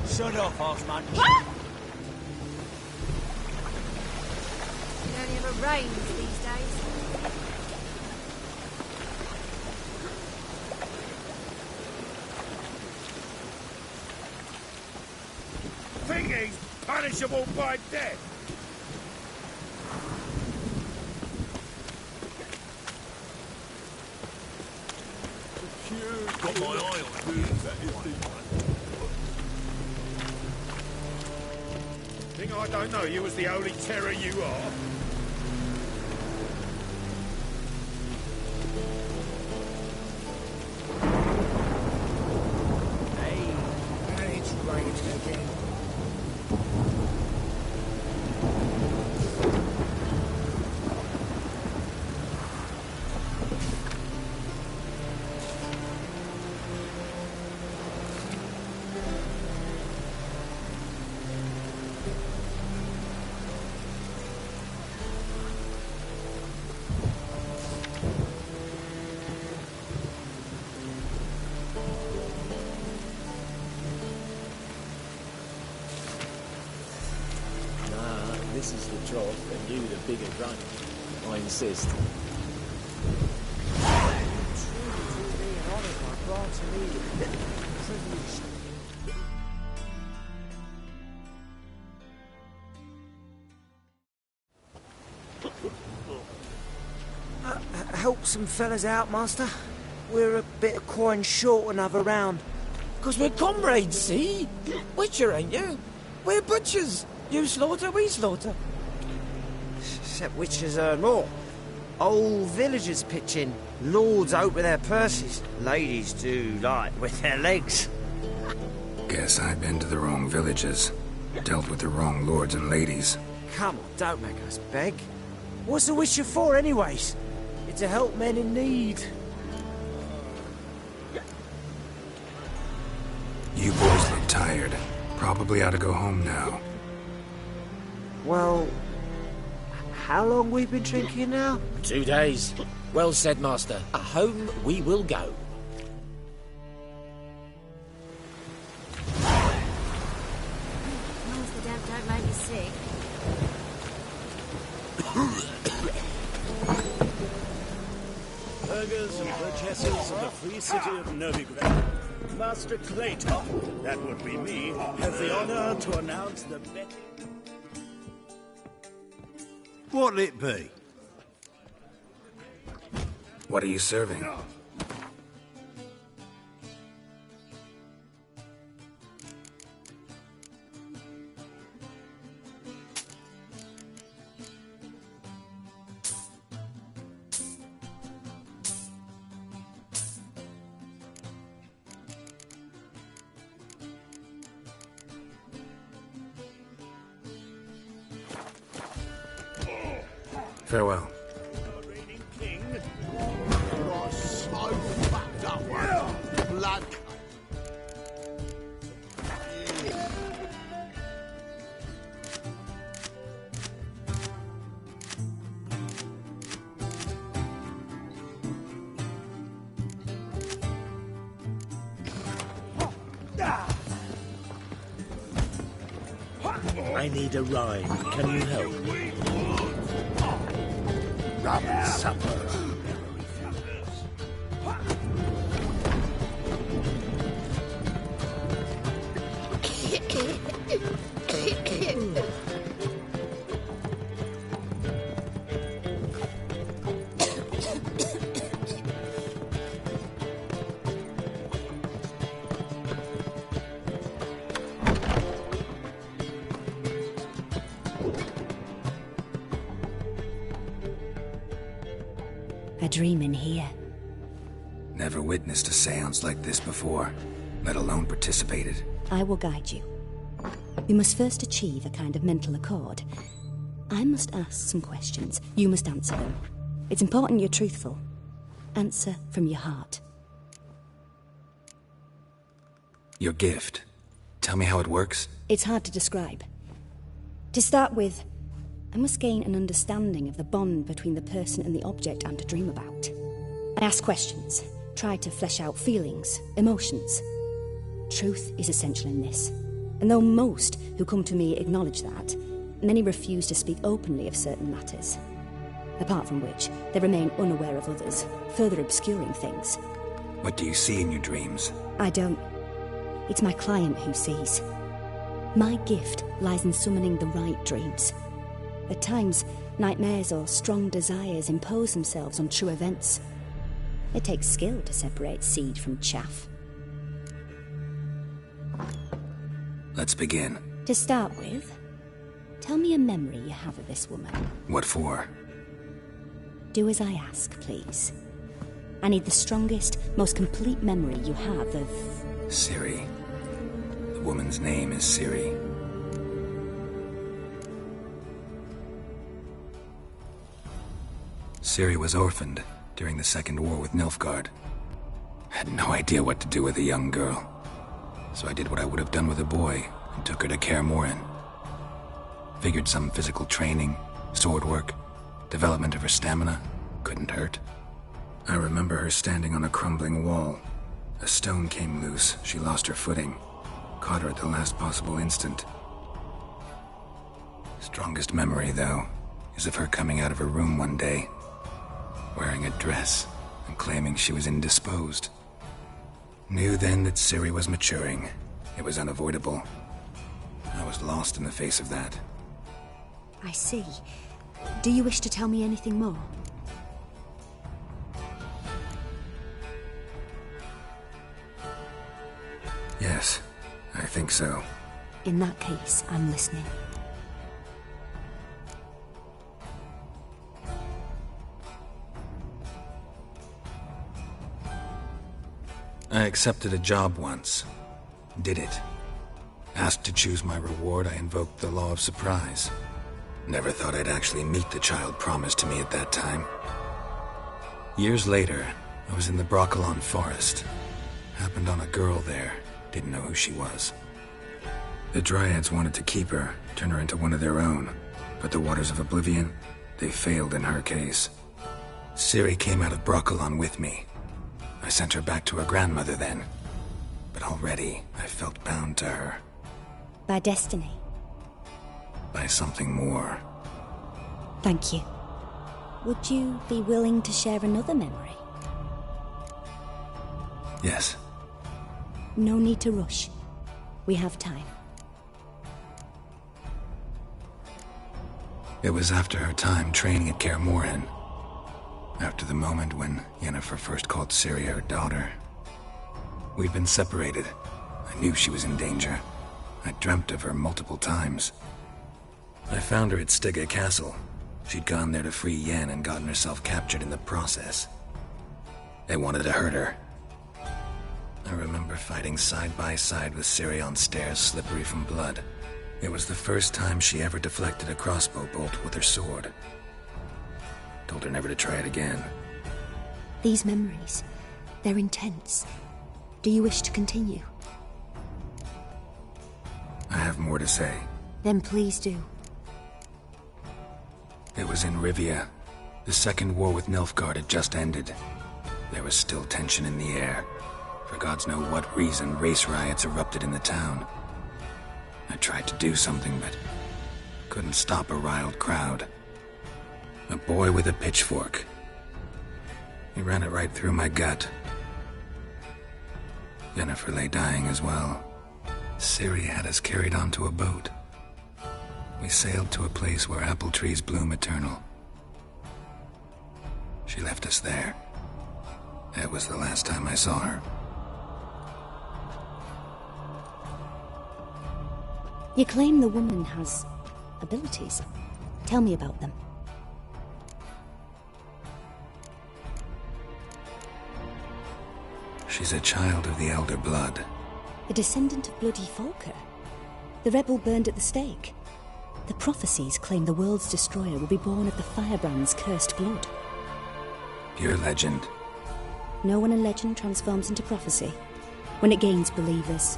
Shut off, Osman. You don't have a range these days. Think he's punishable by death? Got my eye on you. Think I don't know you as the holy terror you are? Hey, it's raging again. This is the job, and you the bigger grunt. I insist. Help some fellas out, Master. We're a bit of coin short another round. 'Cause we're comrades, see? Butcher, ain't you? We're butchers. You slaughter, we slaughter. Except witches earn more. Old villagers pitch in. Lords out with their purses. Ladies do light with their legs. Guess I've been to the wrong villages. Dealt with the wrong lords and ladies. Come on, don't make us beg. What's the witcher for, anyways? It's to help men in need. You boys look tired. Probably ought to go home now. Well, how long we been drinking now? 2 days. Well said, Master. Home we will go. Master, don't make me sick. Burghers and burgesses of the free city of Novigrad. Master Clayton, that would be me, has the honor to announce the betting. What'll it be? What are you serving? Farewell. I need a rhyme. Can you help? Rapid supper. A dream in here. Never witnessed a seance like this before, let alone participated. I will guide you. We must first achieve a kind of mental accord. I must ask some questions. You must answer them. It's important you're truthful. Answer from your heart. Your gift. Tell me how it works. It's hard to describe. To start with, I must gain an understanding of the bond between the person and the object I'm to dream about. I ask questions. tried to flesh out feelings, emotions. Truth is essential in this, and though most who come to me acknowledge that, many refuse to speak openly of certain matters. Apart from which, they remain unaware of others, further obscuring things. What do you see in your dreams? I don't. It's my client who sees. My gift lies in summoning the right dreams. At times, nightmares or strong desires impose themselves on true events. It takes skill to separate seed from chaff. Let's begin. To start with, tell me a memory you have of this woman. What for? Do as I ask, please. I need the strongest, most complete memory you have of... Ciri. The woman's name is Ciri. Ciri was orphaned during the Second War with Nilfgaard. Had no idea what to do with a young girl. So I did what I would have done with a boy and took her to Kaer Morhen. Figured some physical training, sword work, development of her stamina couldn't hurt. I remember her standing on a crumbling wall. A stone came loose, she lost her footing. Caught her at the last possible instant. Strongest memory, though, is of her coming out of her room one day, wearing a dress and claiming she was indisposed. Knew then that Ciri was maturing. It was unavoidable. I was lost in the face of that. I see. Do you wish to tell me anything more? Yes, I think so. In that case, I'm listening. I accepted a job once. Did it. Asked to choose my reward, I invoked the law of surprise. Never thought I'd actually meet the child promised to me at that time. Years later, I was in the Broccolon forest. Happened on a girl there. Didn't know who she was. The Dryads wanted to keep her, turn her into one of their own. But the Waters of Oblivion, they failed in her case. Ciri came out of Broccolon with me. I sent her back to her grandmother then. But already, I felt bound to her. By destiny? By something more. Thank you. Would you be willing to share another memory? Yes. No need to rush. We have time. It was after her time training at Kaer Morhen. After the moment when Yennefer first called Ciri her daughter. We'd been separated. I knew she was in danger. I dreamt of her multiple times. I found her at Stygga Castle. She'd gone there to free Yen and gotten herself captured in the process. They wanted to hurt her. I remember fighting side by side with Ciri on stairs slippery from blood. It was the first time she ever deflected a crossbow bolt with her sword. Told her never to try it again. These memories, they're intense. Do you wish to continue? I have more to say. Then please do. It was in Rivia. The Second War with Nilfgaard had just ended. There was still tension in the air. For gods know what reason, race riots erupted in the town. I tried to do something, but couldn't stop a riled crowd. A boy with a pitchfork. He ran it right through my gut. Yennefer lay dying as well. Ciri had us carried onto a boat. We sailed to a place where apple trees bloom eternal. She left us there. That was the last time I saw her. You claim the woman has abilities. Tell me about them. She's a child of the Elder Blood. A descendant of bloody Volker. The rebel burned at the stake. The prophecies claim the world's destroyer will be born of the firebrand's cursed blood. Pure legend. No one in legend transforms into prophecy when it gains believers.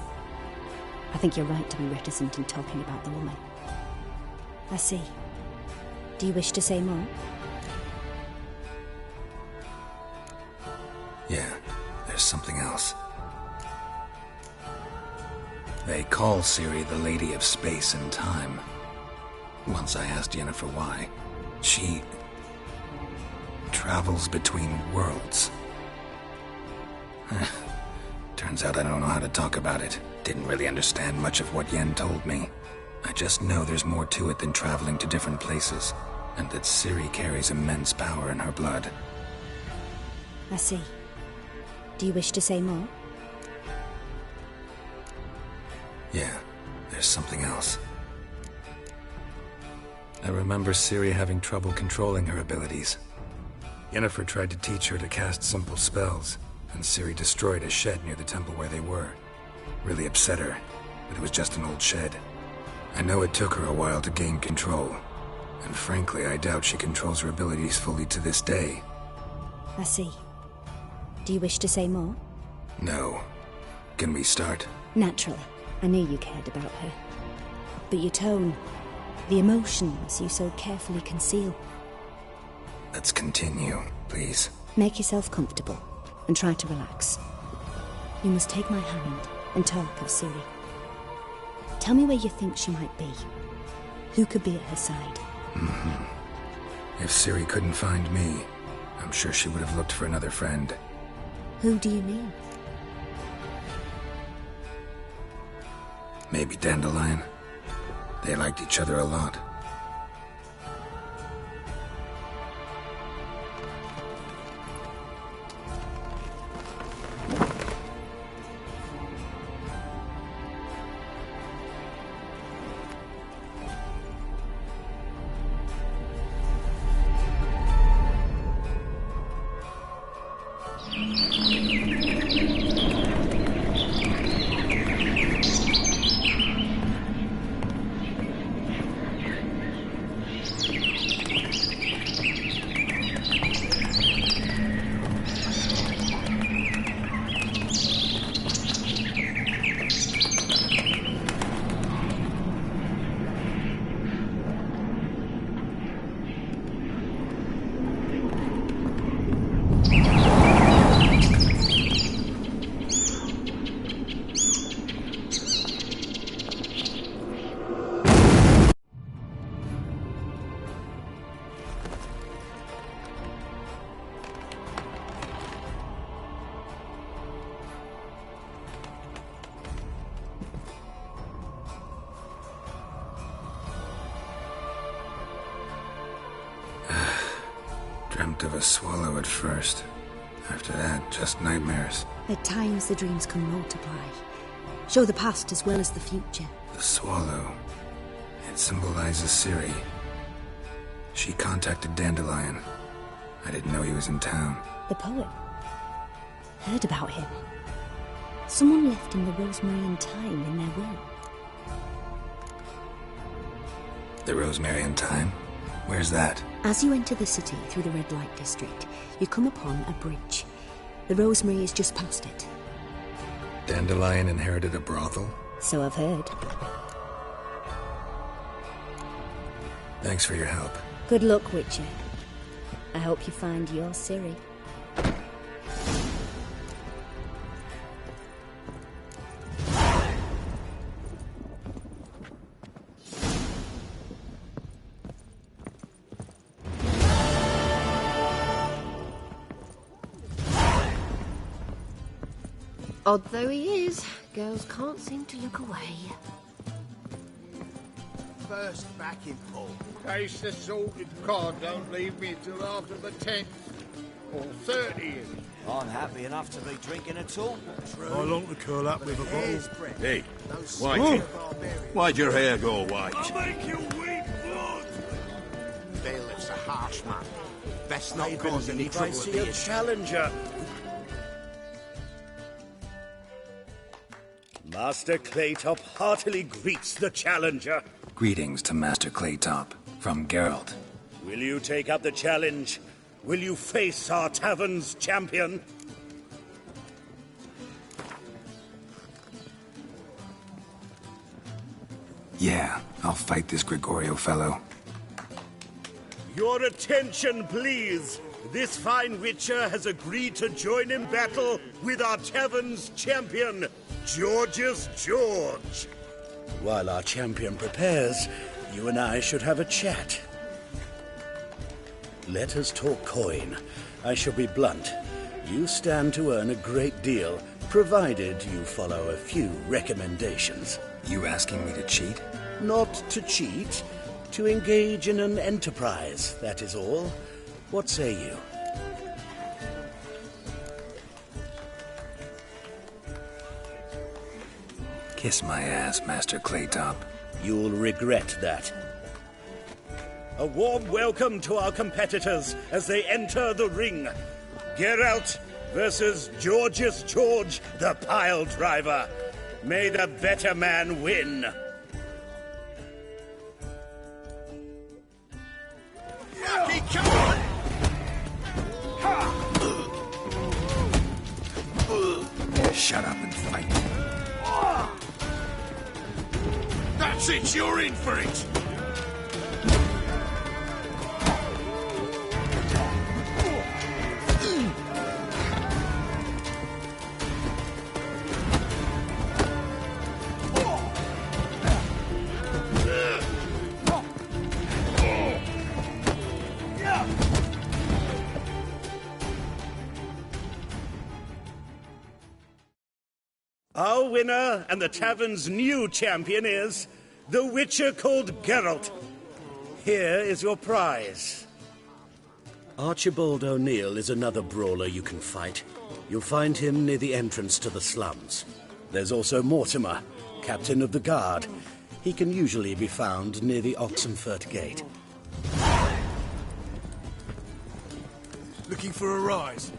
I think you're right to be reticent in talking about the woman. I see. Do you wish to say more? Yeah. there's something else. They call Ciri the Lady of Space and Time. Once I asked Yennefer why. She travels between worlds. Turns out I don't know how to talk about it. Didn't really understand much of what Yen told me. I just know there's more to it than traveling to different places, and that Ciri carries immense power in her blood. I see. Do you wish to say more? Yeah, there's something else. I remember Ciri having trouble controlling her abilities. Yennefer tried to teach her to cast simple spells, and Ciri destroyed a shed near the temple where they were. Really upset her, but it was just an old shed. I know it took her a while to gain control, and frankly, I doubt she controls her abilities fully to this day. I see. Do you wish to say more? No. Can we start? Naturally. I knew you cared about her. But your tone, the emotions you so carefully conceal. Let's continue, please. Make yourself comfortable, and try to relax. You must take my hand and talk of Ciri. Tell me where you think she might be. Who could be at her side? If Ciri couldn't find me, I'm sure she would have looked for another friend. Who do you mean? Maybe Dandelion. They liked each other a lot. Dreamt of a swallow at first. After that, just nightmares. At times, the dreams can multiply. Show the past as well as the future. The swallow. It symbolizes Ciri. She contacted Dandelion. I didn't know he was in town. The poet. Heard about him. Someone left him the rosemary and thyme in their will. The rosemary and thyme? Where's that? As you enter the city through the red light district, you come upon a bridge. The rosemary is just past it. Dandelion inherited a brothel? So I've heard. Thanks for your help. Good luck, Witcher. I hope you find your Ciri. Odd though he is, girls can't seem to look away. First backing pull. Case the salted cod don't leave me till after the 10th. Or 30th. I'm happy enough to be drinking at all. I long to curl up with a bottle. Hey, white. Why'd your hair go white? I'll make you weep blood! Bill, it's a harsh man. Best not I've cause been any trouble to with see a the challenger. Master Claytop heartily greets the challenger. Greetings to Master Claytop, from Geralt. Will you take up the challenge? Will you face our tavern's champion? Yeah, I'll fight this Gregorio fellow. Your attention, please. this fine witcher has agreed to join in battle with our tavern's champion, Georgius George. While our champion prepares, you and I should have a chat. Let us talk coin. I shall be blunt. You stand to earn a great deal, provided you follow a few recommendations. You asking me to cheat? Not to cheat, to engage in an enterprise, that is all. What say you? Kiss my ass, Master Claytop. You'll regret that. A warm welcome to our competitors as they enter the ring. Geralt versus Georgius George, the pile driver. May the better man win. Shut up and fight. That's it, you're in for it! Our winner and the tavern's new champion is the witcher called Geralt. Here is your prize. Archibald O'Neill is another brawler you can fight. You'll find him near the entrance to the slums. There's also Mortimer, captain of the guard. He can usually be found near the Oxenfurt Gate. Looking for a rise?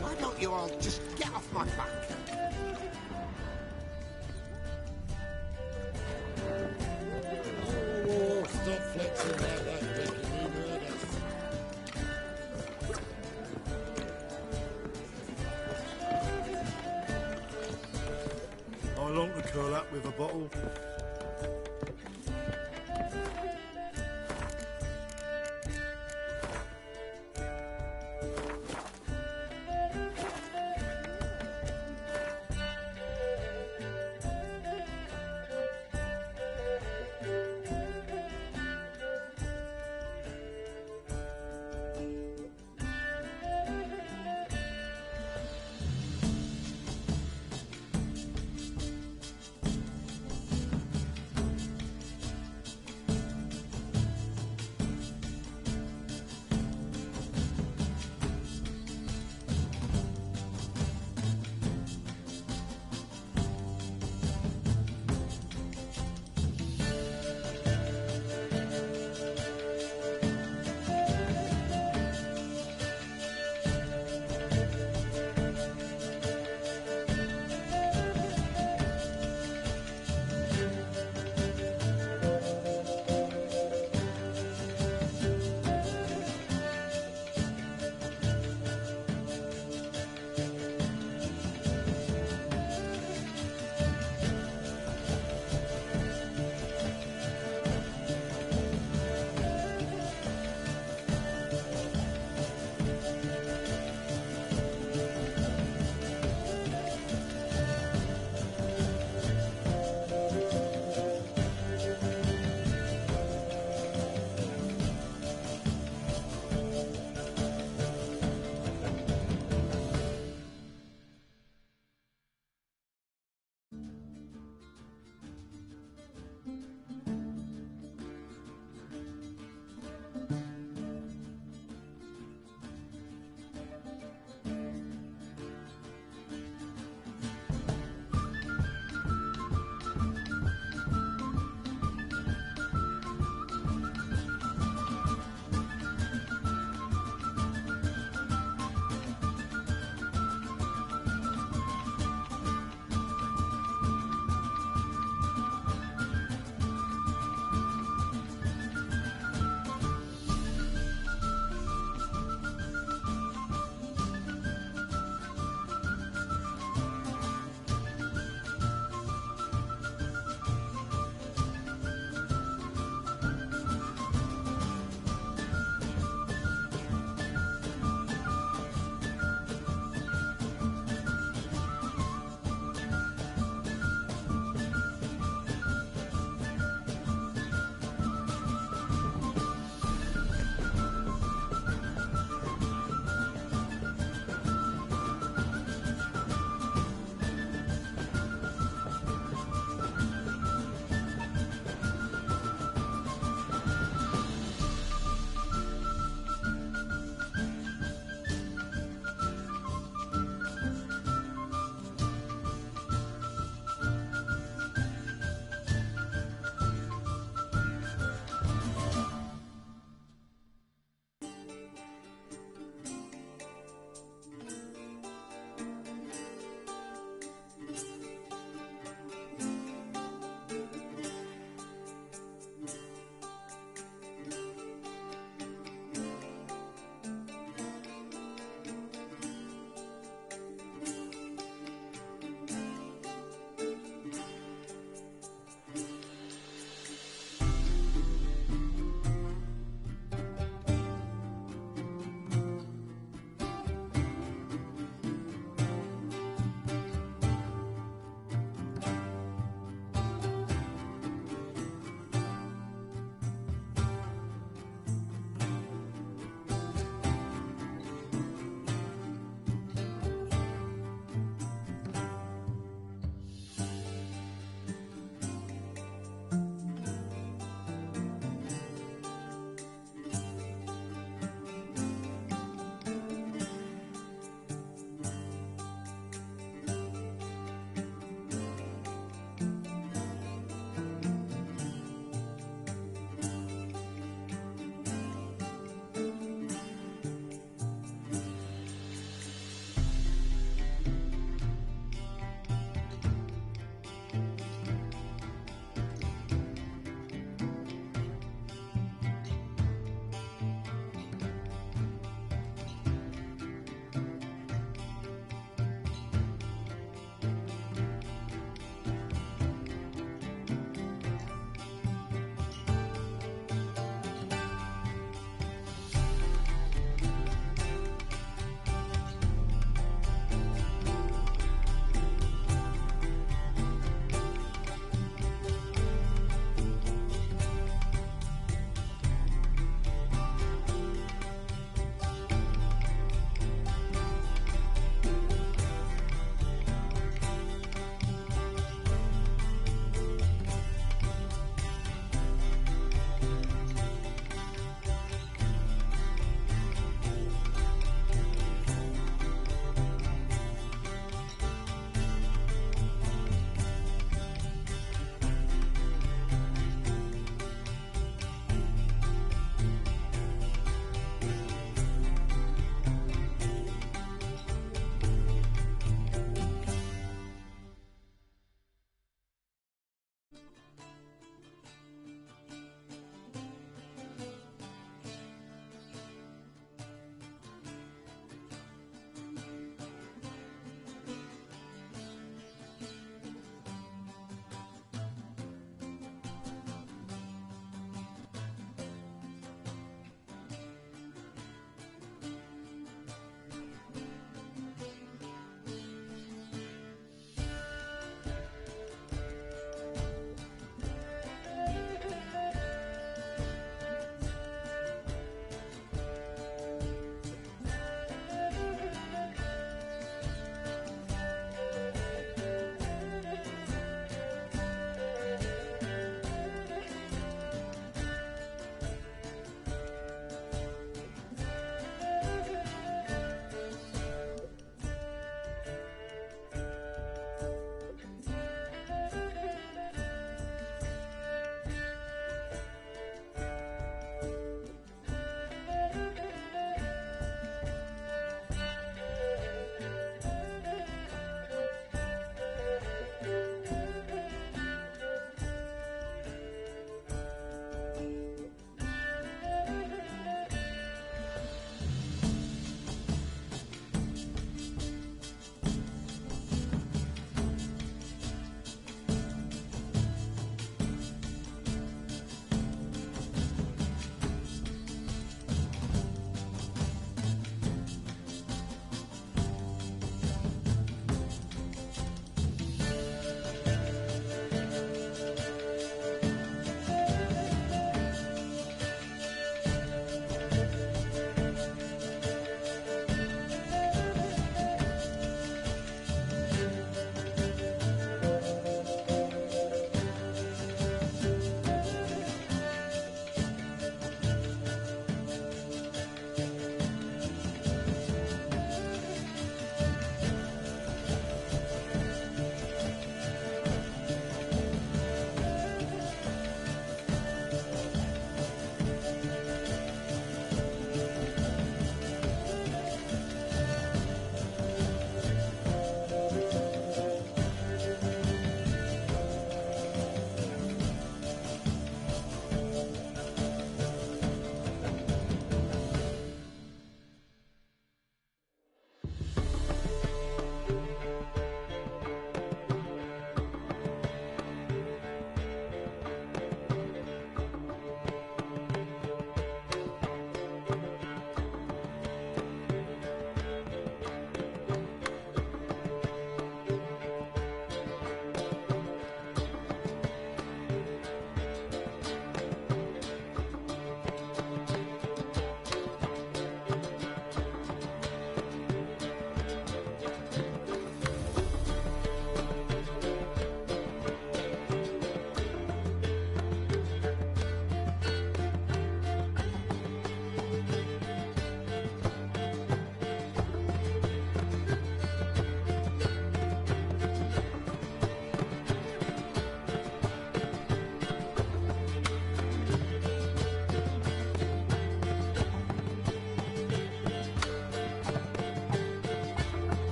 Why don't you all just get off my back? Oh, stop flexing like that, Ricky. You heard us. I long to curl up with a bottle.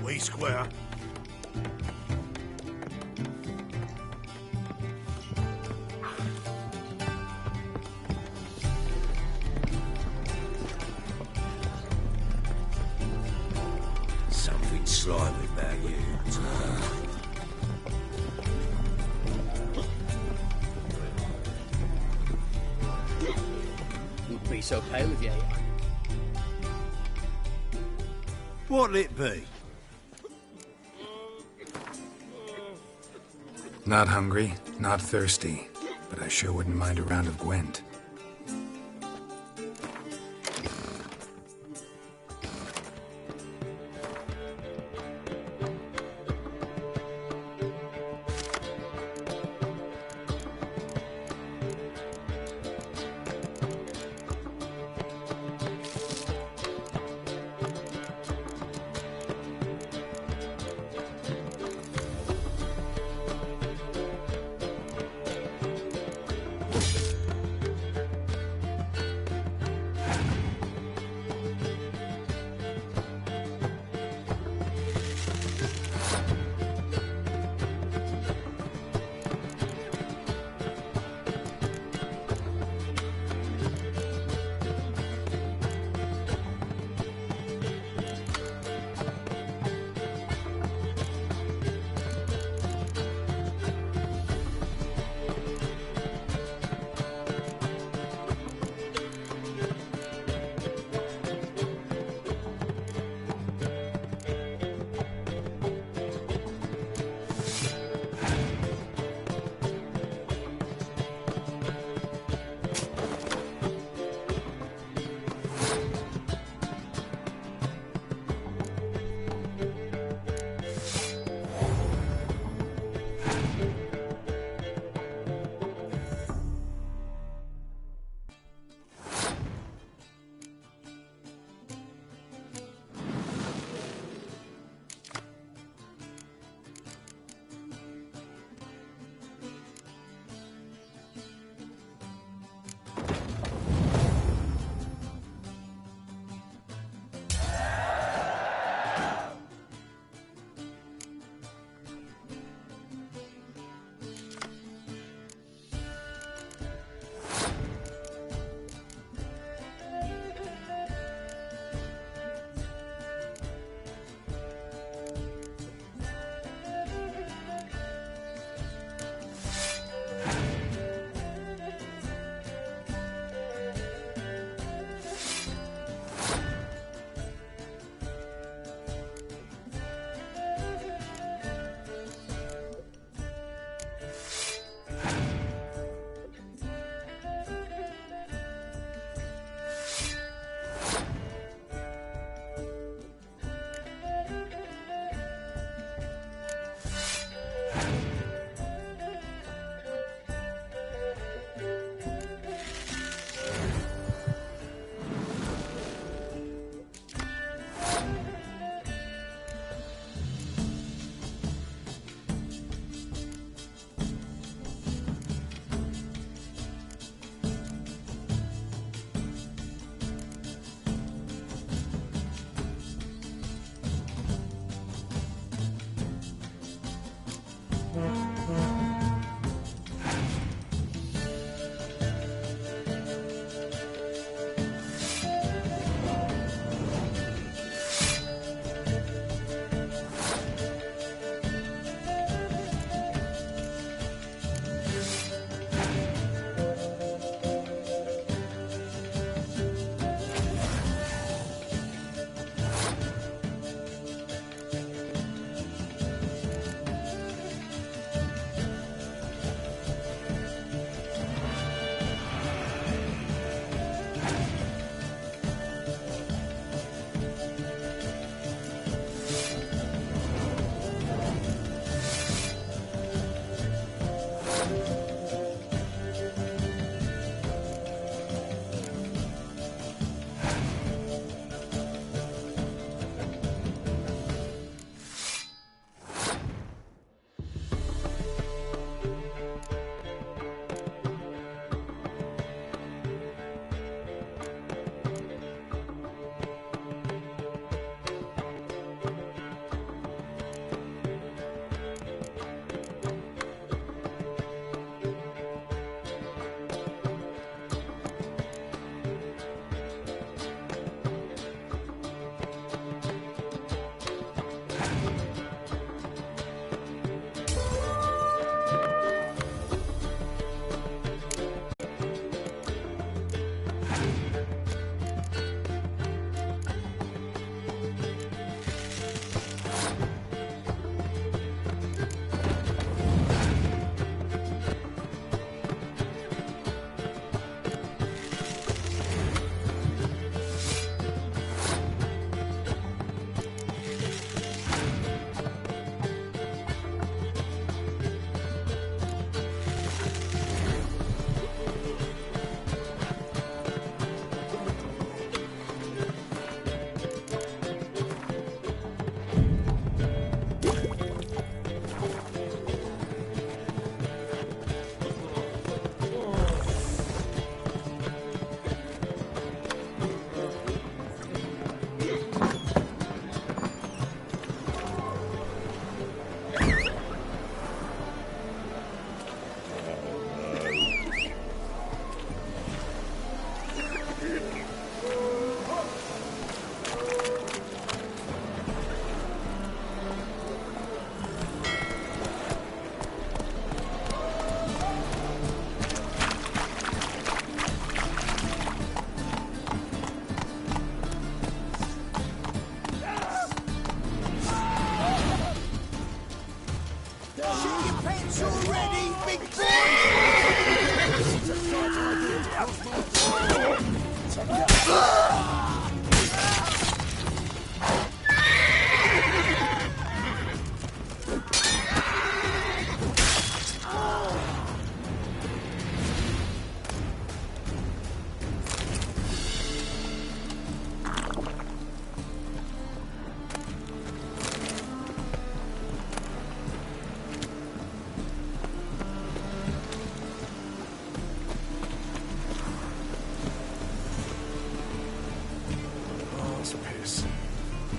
We square. Something slimy about you. Wouldn't be so pale if you ate. What'll it be? Not hungry, not thirsty, but I sure wouldn't mind a round of Gwent.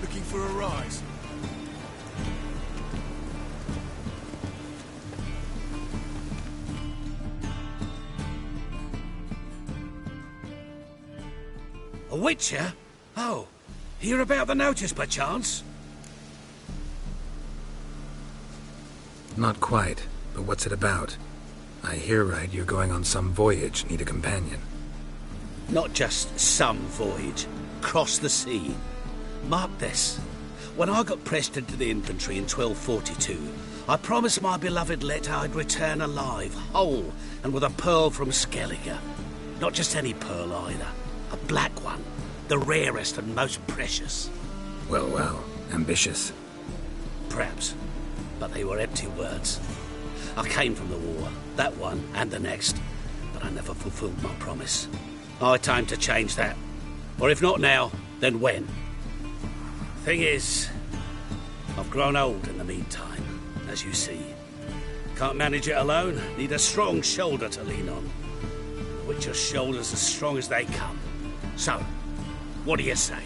Looking for a rise. A witcher? Oh, hear about the notice, perchance? Not quite, but what's it about? I hear right you're going on some voyage, need a companion. Not just some voyage. Cross the sea. Mark this. When I got pressed into the infantry in 1242, I promised my beloved Let I'd return alive, whole, and with a pearl from Skellige. Not just any pearl either. A black one. The rarest and most precious. Well, well. Ambitious. Perhaps. But they were empty words. I came from the war. That one and the next. But I never fulfilled my promise. High time to change that. Or if not now, then when? Thing is, I've grown old in the meantime, as you see. Can't manage it alone, need a strong shoulder to lean on. The Witcher's shoulders as strong as they come. So, what do you say?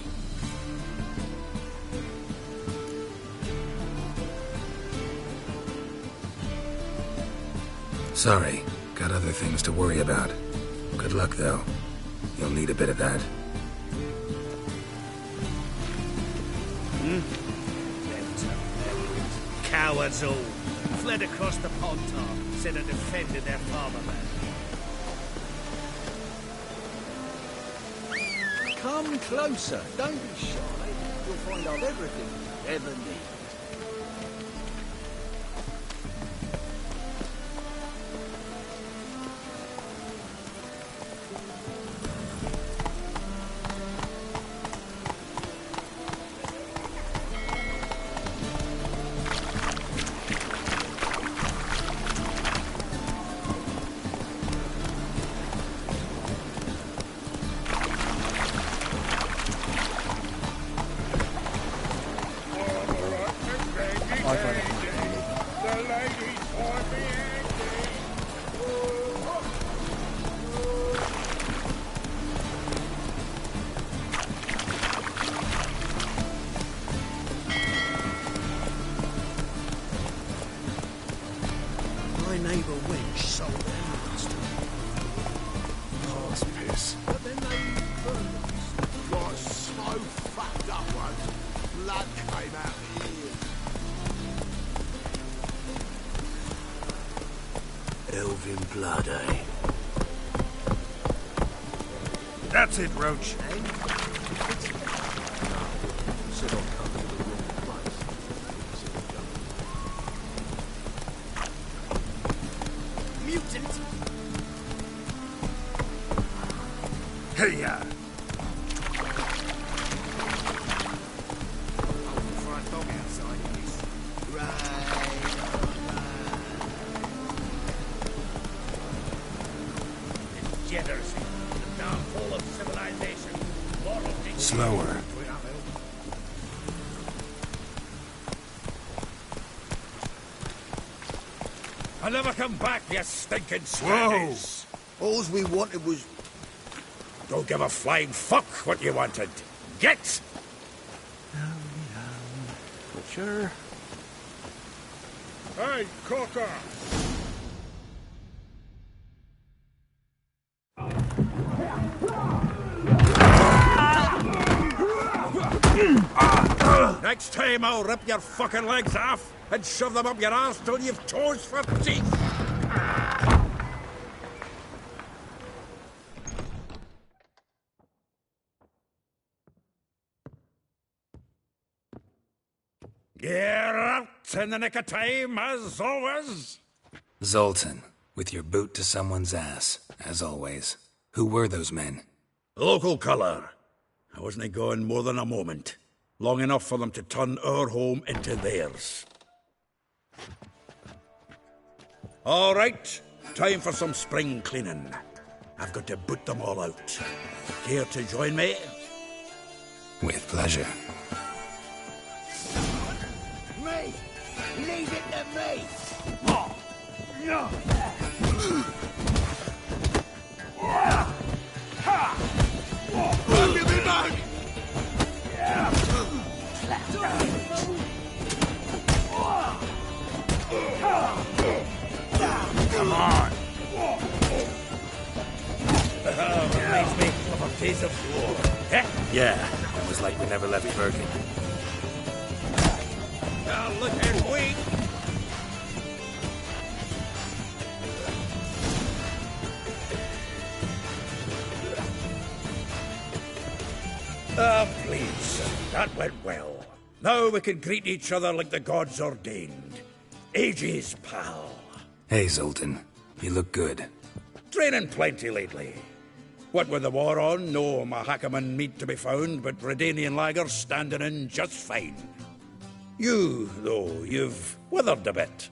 Sorry, got other things to worry about. Good luck, though. You'll need a bit of that. Cowards all. Fled across the Pontar, instead of defending their fatherland. Come closer, don't be shy. You'll find out everything you ever need. That's it, Roach. Mutant! Hey-ya! Slower. I'll never come back, you stinking scanties! All we wanted was... Don't give a flying fuck what you wanted. Get! Sure. Hey, Cocker! Next time I'll rip your fucking legs off and shove them up your arse till you've toes for teeth. Geralt, in the nick of time, as always. Zoltan, with your boot to someone's ass, as always. Who were those men? Local colour. I wasn't going more than a moment. Long enough for them to turn our home into theirs. All right, time for some spring cleaning. I've got to boot them all out. Care to join me? With pleasure. Me! Leave it to me! Give me back! Come on! Reminds me of a piece of war. Eh? Yeah, almost like we never left Bergen. Now look at we. Ah, please. That went well. Now we can greet each other like the gods ordained. Ages, pal. Hey, Zoltan. You look good. Training plenty lately. What with the war on, no Mahakaman meat to be found, but Redanian lagers standing in just fine. You, though, you've withered a bit.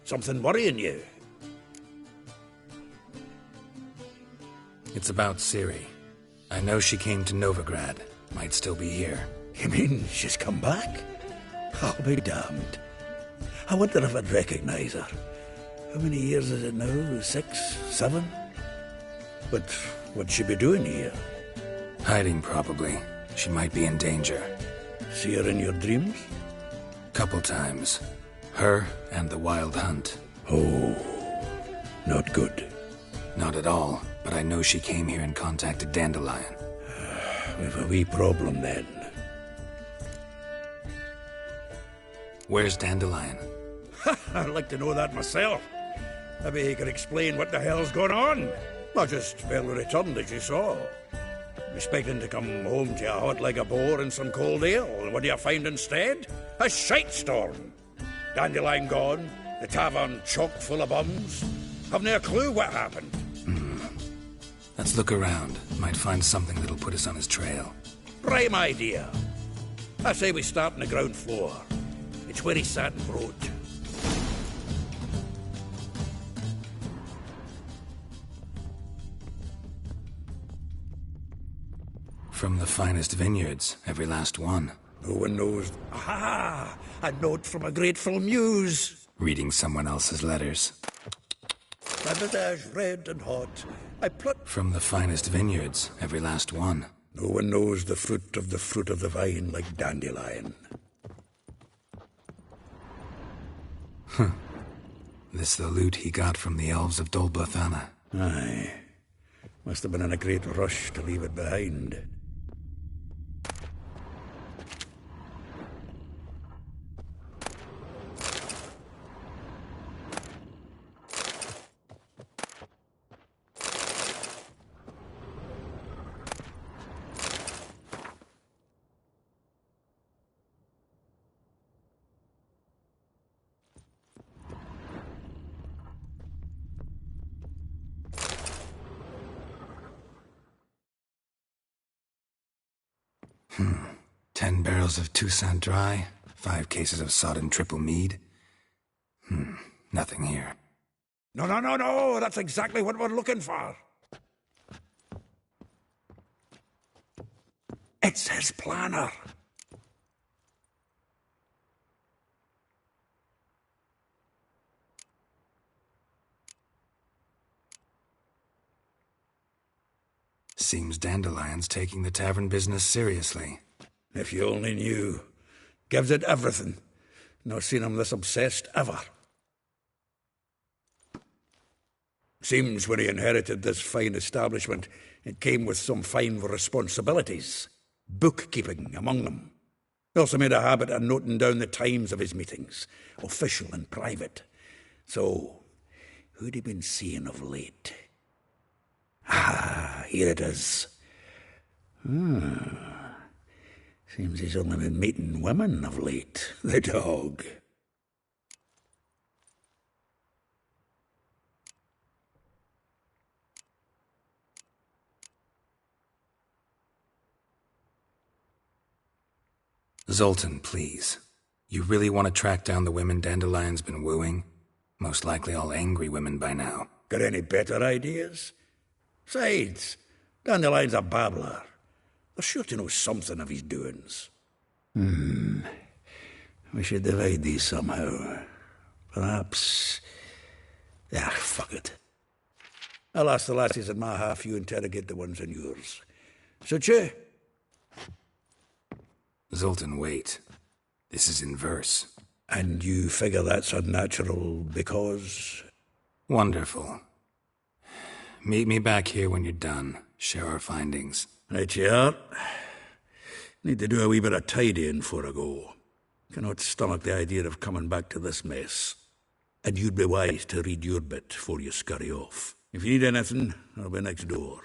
Something worrying you? It's about Ciri. I know she came to Novigrad. Might still be here. You mean she's come back? I'll be damned. I wonder if I'd recognize her. How many years is it now? 6, 7? But what'd she be doing here? Hiding, probably. She might be in danger. See her in your dreams? Couple times. Her and the Wild Hunt. Oh, not good. Not at all, but I know she came here and contacted Dandelion. We've a wee problem then. Where's Dandelion? I'd like to know that myself. Maybe he could explain what the hell's going on. Not just barely returned, as you saw. Expecting to come home to a hot leg of boar and some cold ale, and what do you find instead? A shite storm. Dandelion gone, the tavern chock full of bums. Haven't a clue what happened. Let's look around. Might find something that'll put us on his trail. Prime idea. I say we start on the ground floor. It's where he sat and wrote. From the finest vineyards, every last one. No one knows. Aha! A note from a grateful muse. Reading someone else's letters. My visage red and hot. I plucked. From the finest vineyards, every last one. No one knows the fruit of the vine like Dandelion. This the loot he got from the elves of Dol Blathanna. Aye. Must have been in a great rush to leave it behind. Hmm. 10 barrels of Toussaint Dry, 5 cases of sodden triple mead. Nothing here. No, that's exactly what we're looking for. It's his planner. Seems Dandelion's taking the tavern business seriously. If you only knew. Gives it everything. Not seen him this obsessed ever. Seems when he inherited this fine establishment, it came with some fine responsibilities. Bookkeeping among them. He also made a habit of noting down the times of his meetings, official and private. So, who'd he been seeing of late? Ah, here it is. Seems he's only been meeting women of late, the dog. Zoltan, please. You really want to track down the women Dandelion's been wooing? Most likely all angry women by now. Got any better ideas? Besides, Dandelion's a babbler. They're sure to know something of his doings. We should divide these somehow. Perhaps... fuck it. I'll ask the lassies in my half, you interrogate the ones in yours. Suit you? Zoltan, wait. This is in verse. And you figure that's unnatural because... Wonderful. Meet me back here when you're done. Share our findings. Right you are. Need to do a wee bit of tidying before I go. Cannot stomach the idea of coming back to this mess. And you'd be wise to read your bit before you scurry off. If you need anything, I'll be next door.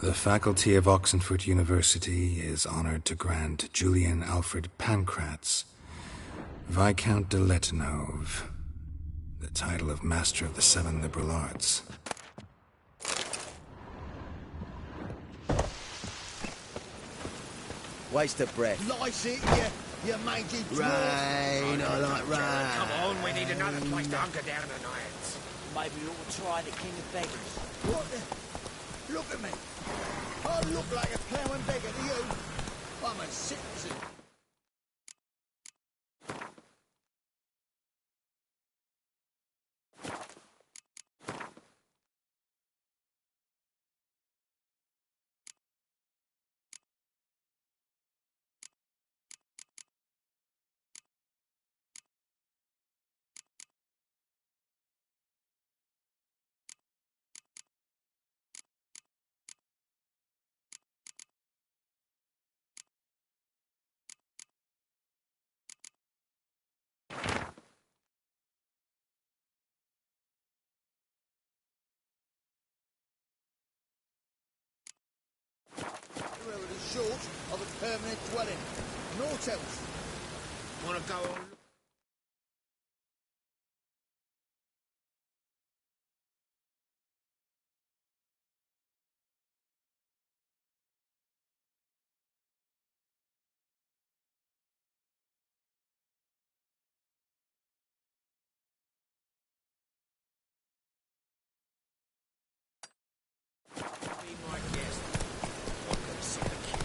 The faculty of Oxenford University is honored to grant Julian Alfred Pancratz, Viscount de Letonove, the title of Master of the Seven Liberal Arts. Waste of breath. Lice it, you mangy dwarf. Rain, I like rain. Come on, we need another place to hunker down tonight. Maybe we ought to try the King of Beggars. What the? Look at me. I look like a ploughing beggar to you. I'm a citizen. Short of a permanent dwelling. Naught else. Wanna go on? Be my guest. I'm gonna see the king.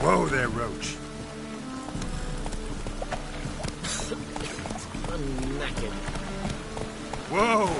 Whoa there, Roach. I'm knackered. Whoa!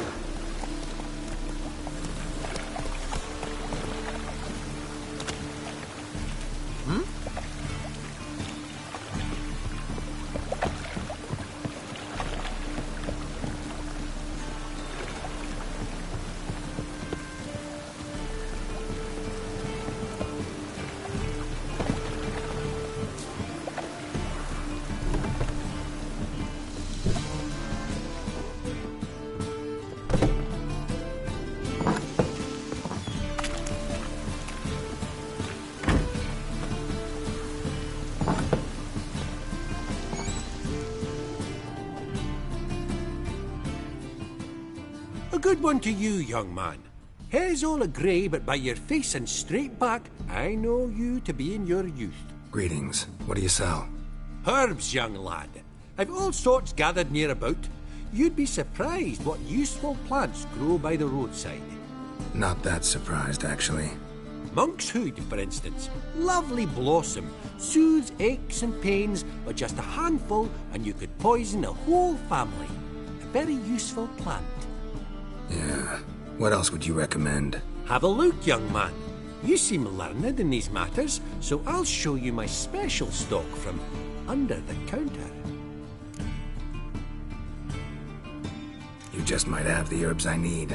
A good one to you, young man. Hair's all a-grey, but by your face and straight back, I know you to be in your youth. Greetings. What do you sell? Herbs, young lad. I've all sorts gathered near about. You'd be surprised what useful plants grow by the roadside. Not that surprised, actually. Monk's hood, for instance. Lovely blossom. Soothes aches and pains, but just a handful and you could poison a whole family. A very useful plant. Yeah. What else would you recommend? Have a look, young man. You seem learned in these matters, so I'll show you my special stock from under the counter. You just might have the herbs I need.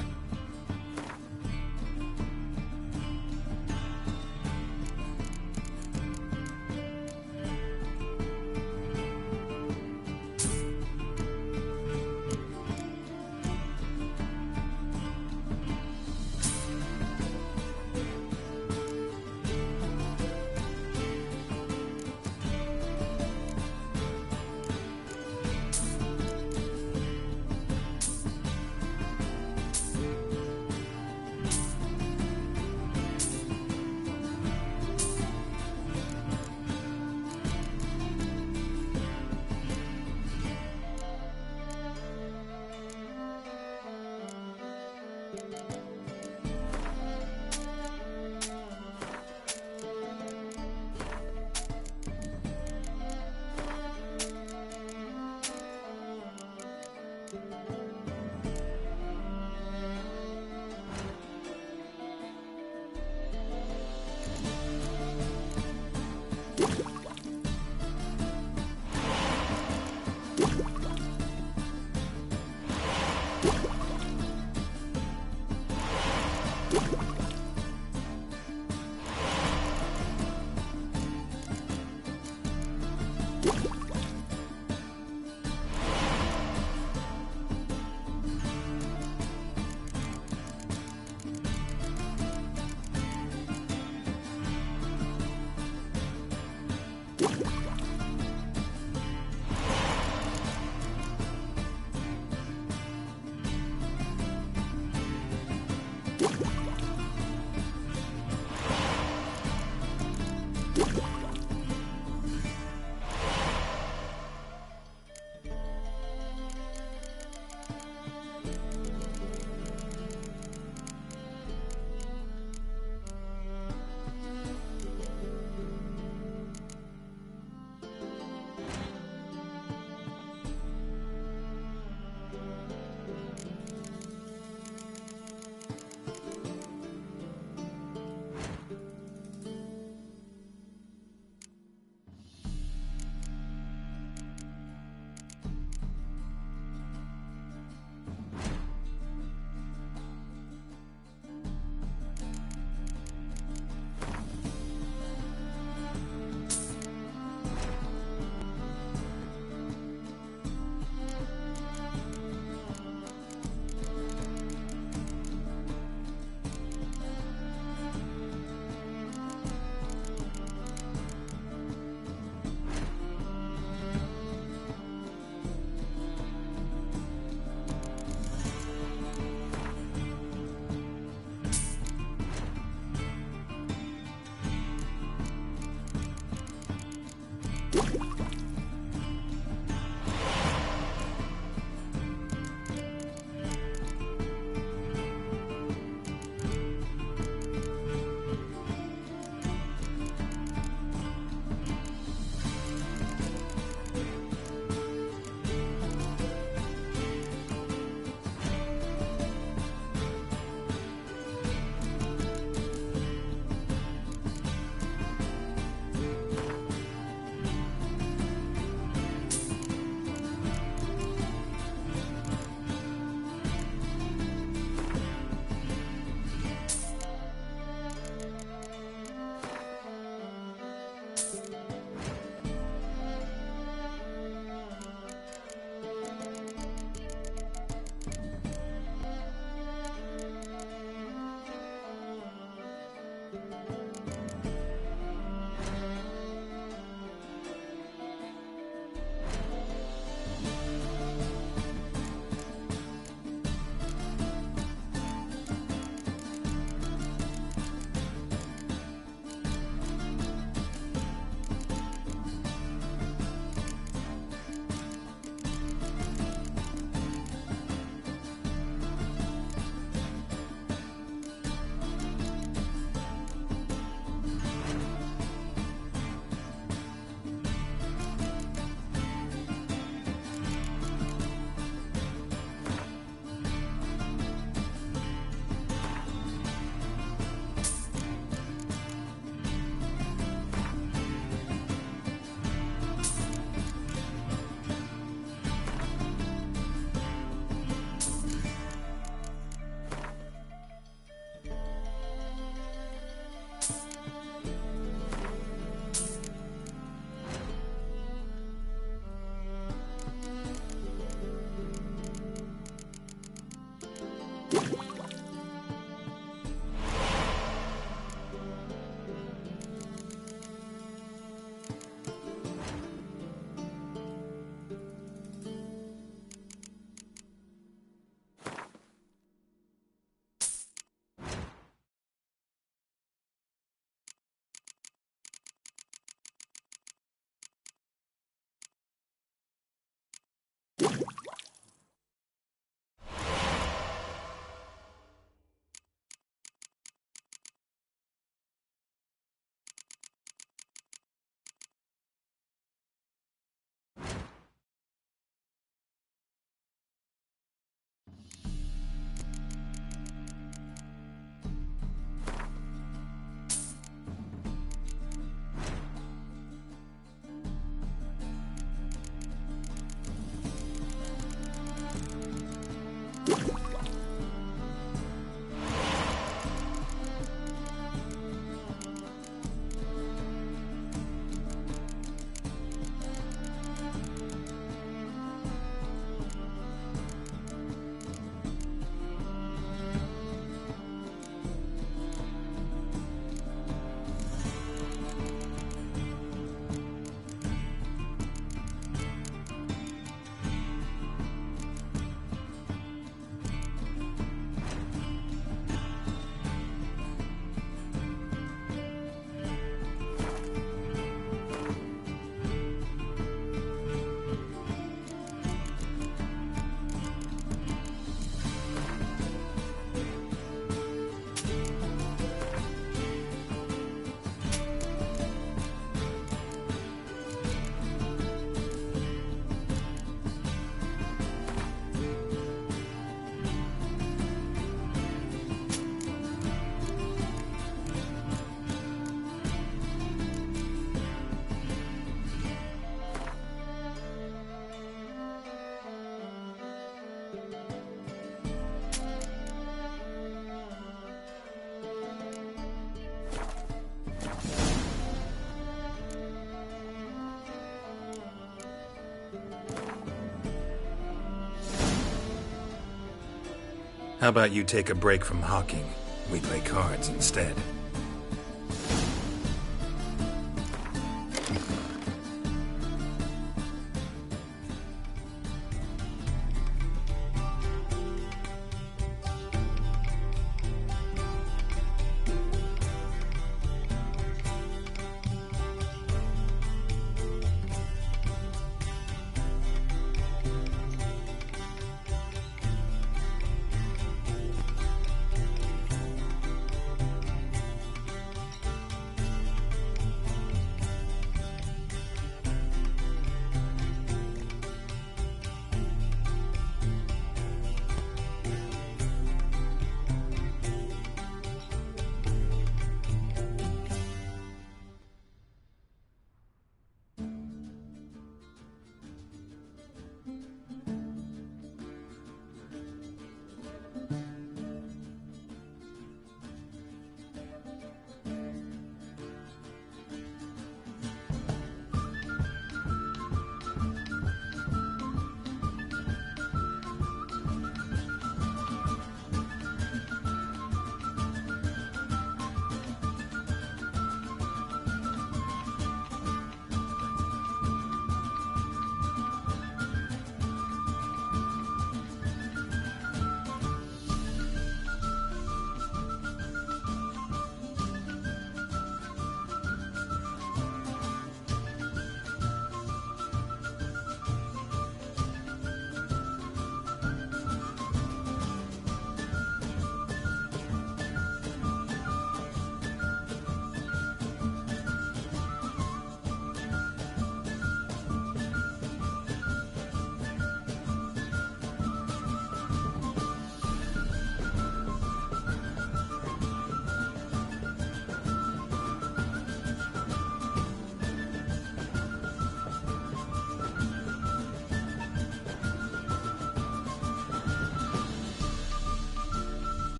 How about you take a break from hawking? We play cards instead.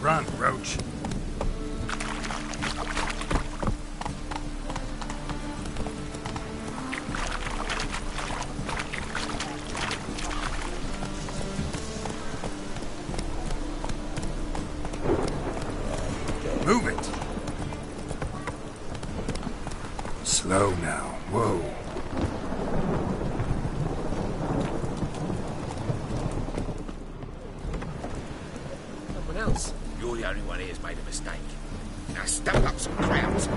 Run, Roach. Move it. Slow now. Whoa. Someone else. You're the only one here who's made a mistake. Now step up some crowds.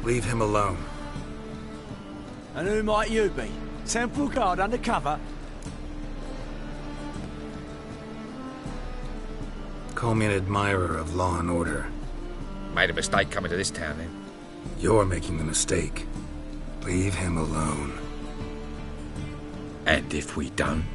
Leave him alone. And who might you be? Temple guard undercover? Call me an admirer of law and order. Made a mistake coming to this town, then. You're making the mistake. Leave him alone. And if we don't?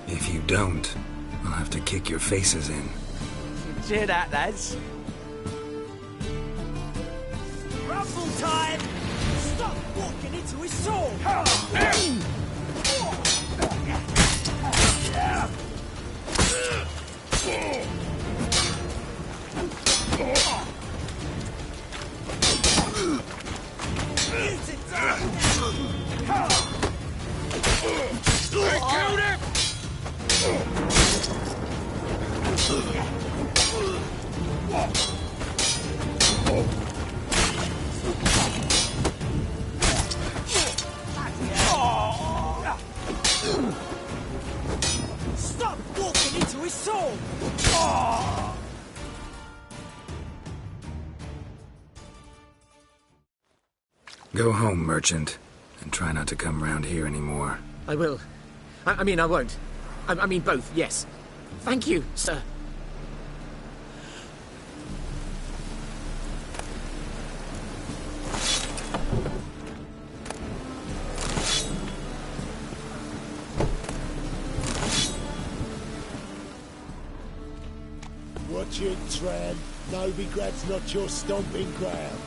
If you don't, I'll have to kick your faces in. Did you hear that, lads? Rumble time! Stop walking into his sword! Killed him! Stop walking into his sword! Go home, merchant, and try not to come round here anymore. I will. I mean, I won't. I mean both, yes. Thank you, sir. Watch it, Tran. Novigrad's not your stomping ground.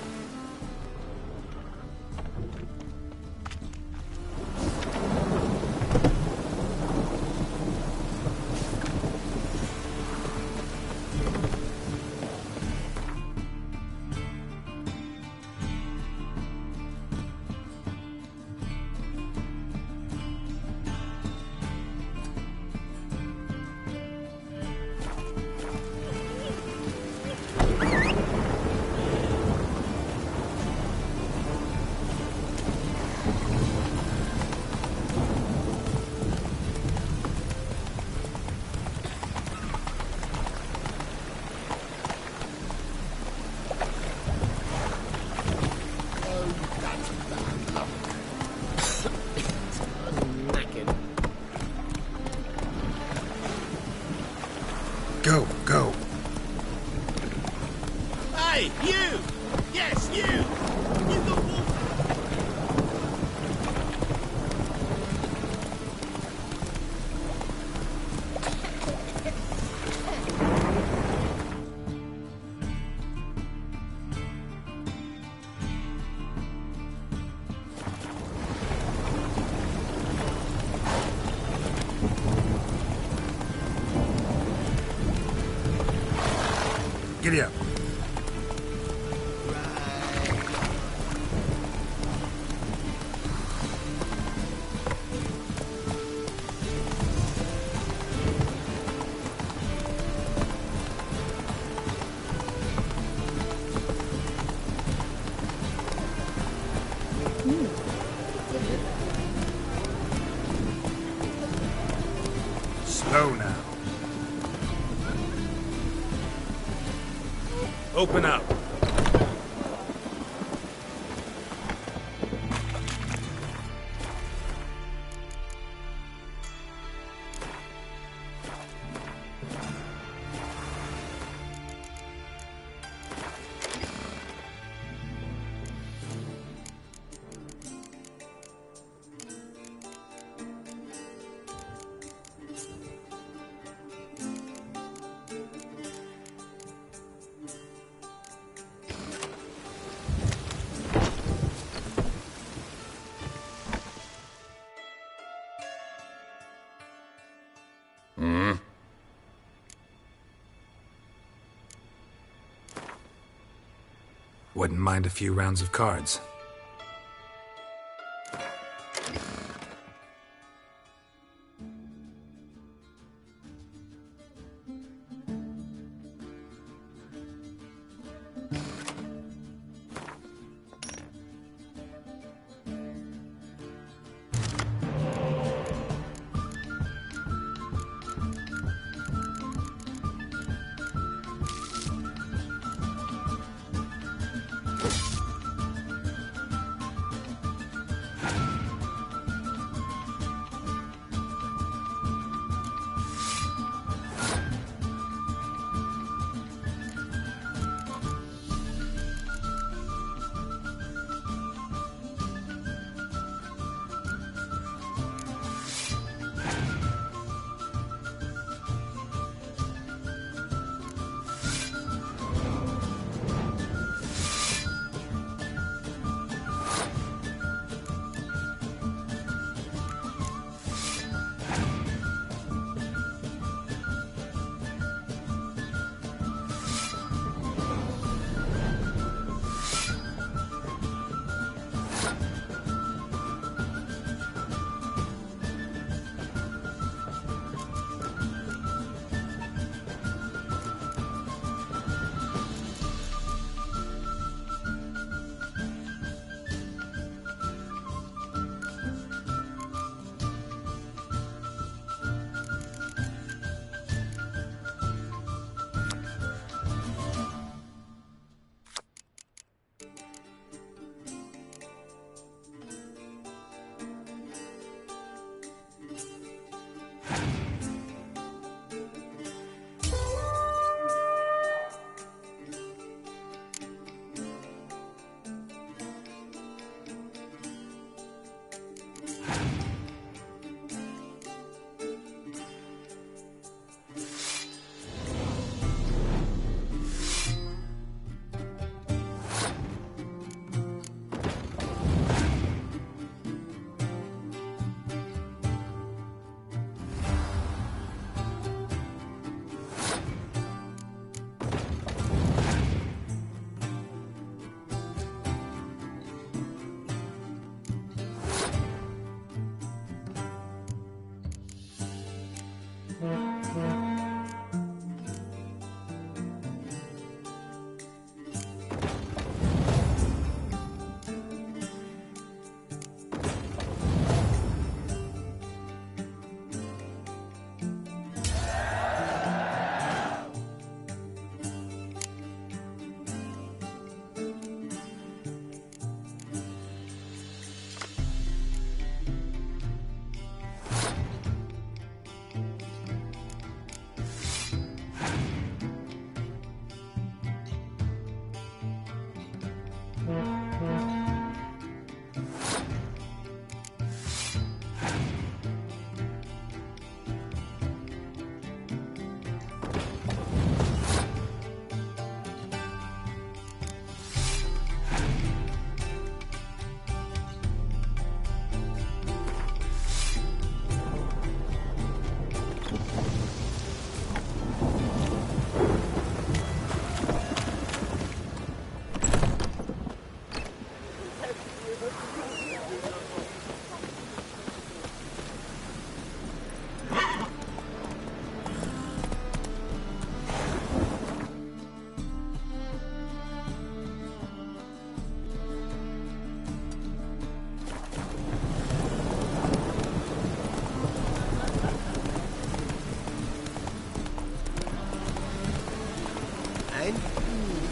Go, go. Hey, you! Yes, you! You got wolf. Giddy up. Slow now. Open up. Hmm? Wouldn't mind a few rounds of cards.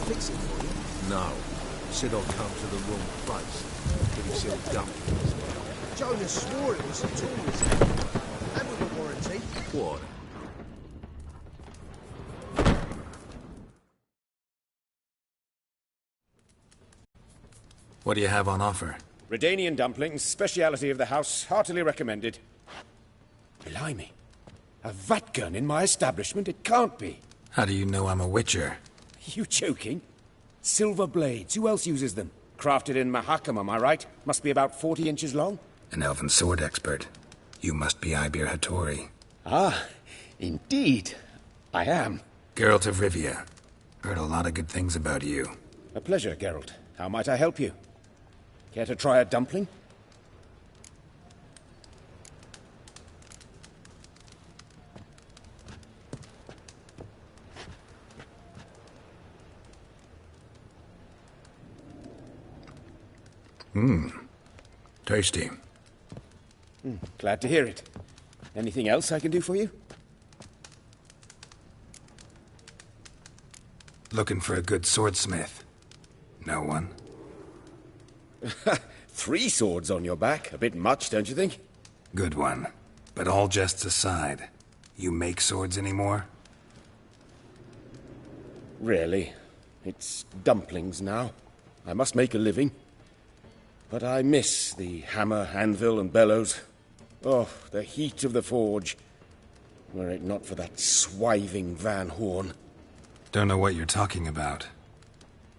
fix it for you? No. Said I'll come to the wrong place. Pretty silly dumplings. Jonas swore it was a tourist. And with a warranty. What? What do you have on offer? Redanian dumplings, speciality of the house, heartily recommended. Blimey. A vat gun in my establishment? It can't be. How do you know I'm a witcher? You joking? Silver blades. Who else uses them? Crafted in Mahakam, am I right? Must be about 40 inches long? An elven sword expert. You must be Ibir Hattori. Ah, Indeed, I am. Geralt of Rivia. Heard a lot of good things about you. A pleasure, Geralt. How might I help you? Care to try a dumpling? Tasty. Glad to hear it. Anything else I can do for you? Looking for a good swordsmith. No one? 3 swords on your back. A bit much, don't you think? Good one. But all jests aside, you make swords anymore? Really. It's dumplings now. I must make a living. But I miss the hammer, anvil, and bellows. Oh, the heat of the forge. Were it not for that swiving Van Horn. Don't know what you're talking about.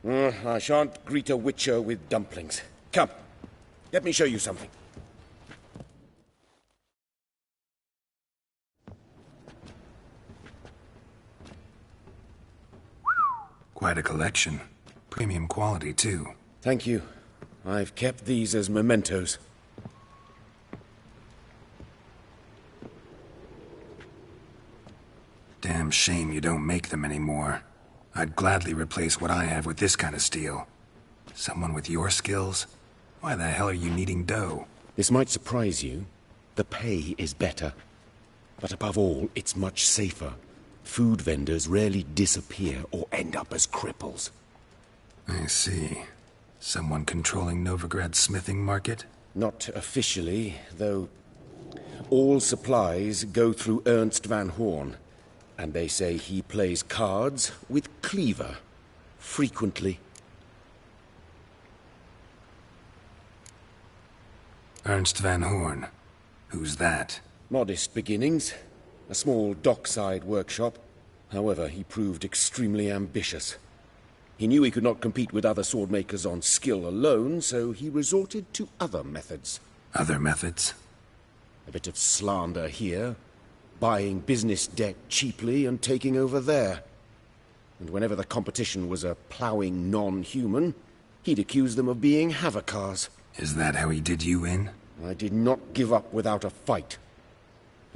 I shan't greet a witcher with dumplings. Come, let me show you something. Quite a collection. Premium quality, too. Thank you. I've kept these as mementos. Damn shame you don't make them anymore. I'd gladly replace what I have with this kind of steel. Someone with your skills? Why the hell are you needing dough? This might surprise you. The pay is better. But above all, it's much safer. Food vendors rarely disappear or end up as cripples. I see. Someone controlling Novigrad's smithing market? Not officially, though all supplies go through Ernst Van Horn. And they say he plays cards with Cleaver. Frequently. Ernst Van Horn. Who's that? Modest beginnings. A small dockside workshop. However, he proved extremely ambitious. He knew he could not compete with other swordmakers on skill alone, so he resorted to other methods. Other methods? A bit of slander here, buying business debt cheaply and taking over there. And whenever the competition was a ploughing non-human, he'd accuse them of being Havakars. Is that how he did you in? I did not give up without a fight.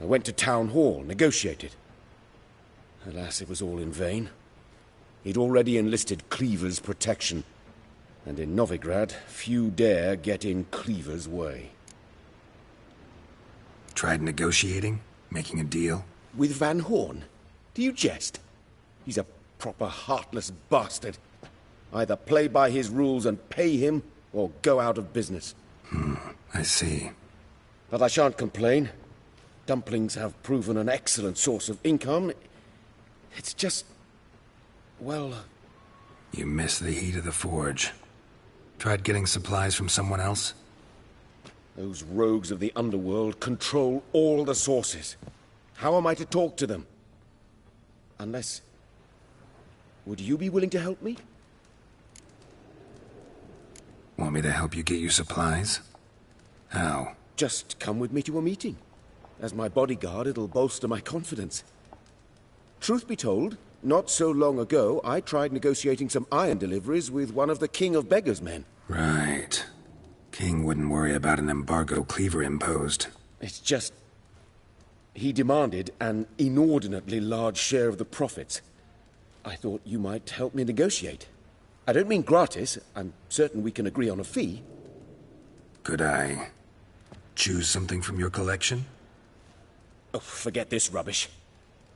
I went to Town Hall, negotiated. Alas, it was all in vain. He'd already enlisted Cleaver's protection, and in Novigrad, few dare get in Cleaver's way. Tried negotiating? Making a deal? With Van Horn? Do you jest? He's a proper heartless bastard. Either play by his rules and pay him, or go out of business. I see. But I shan't complain. Dumplings have proven an excellent source of income. It's just... well... You miss the heat of the forge. Tried getting supplies from someone else? Those rogues of the underworld control all the sources. How am I to talk to them? Unless... would you be willing to help me? Want me to help you get you supplies? How? Just come with me to a meeting. As my bodyguard, it'll bolster my confidence. Truth be told, not so long ago, I tried negotiating some iron deliveries with one of the King of Beggars' men. Right. King wouldn't worry about an embargo Cleaver imposed. It's just... he demanded an inordinately large share of the profits. I thought you might help me negotiate. I don't mean gratis. I'm certain we can agree on a fee. Could I choose something from your collection? Oh, forget this rubbish.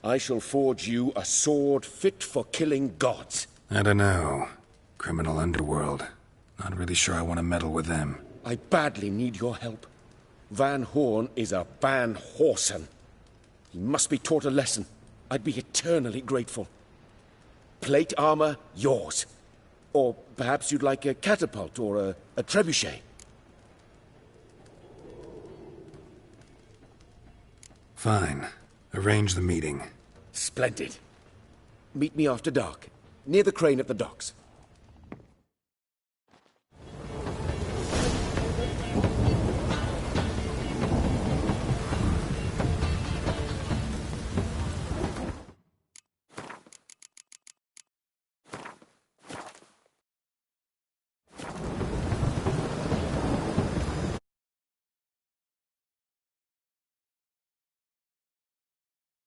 I shall forge you a sword fit for killing gods. I don't know. Criminal underworld. Not really sure I want to meddle with them. I badly need your help. Van Horn is a Van Horsen. He must be taught a lesson. I'd be eternally grateful. Plate armor, yours. Or perhaps you'd like a catapult or a trebuchet. Fine. Arrange the meeting. Splendid. Meet me after dark, near the crane at the docks.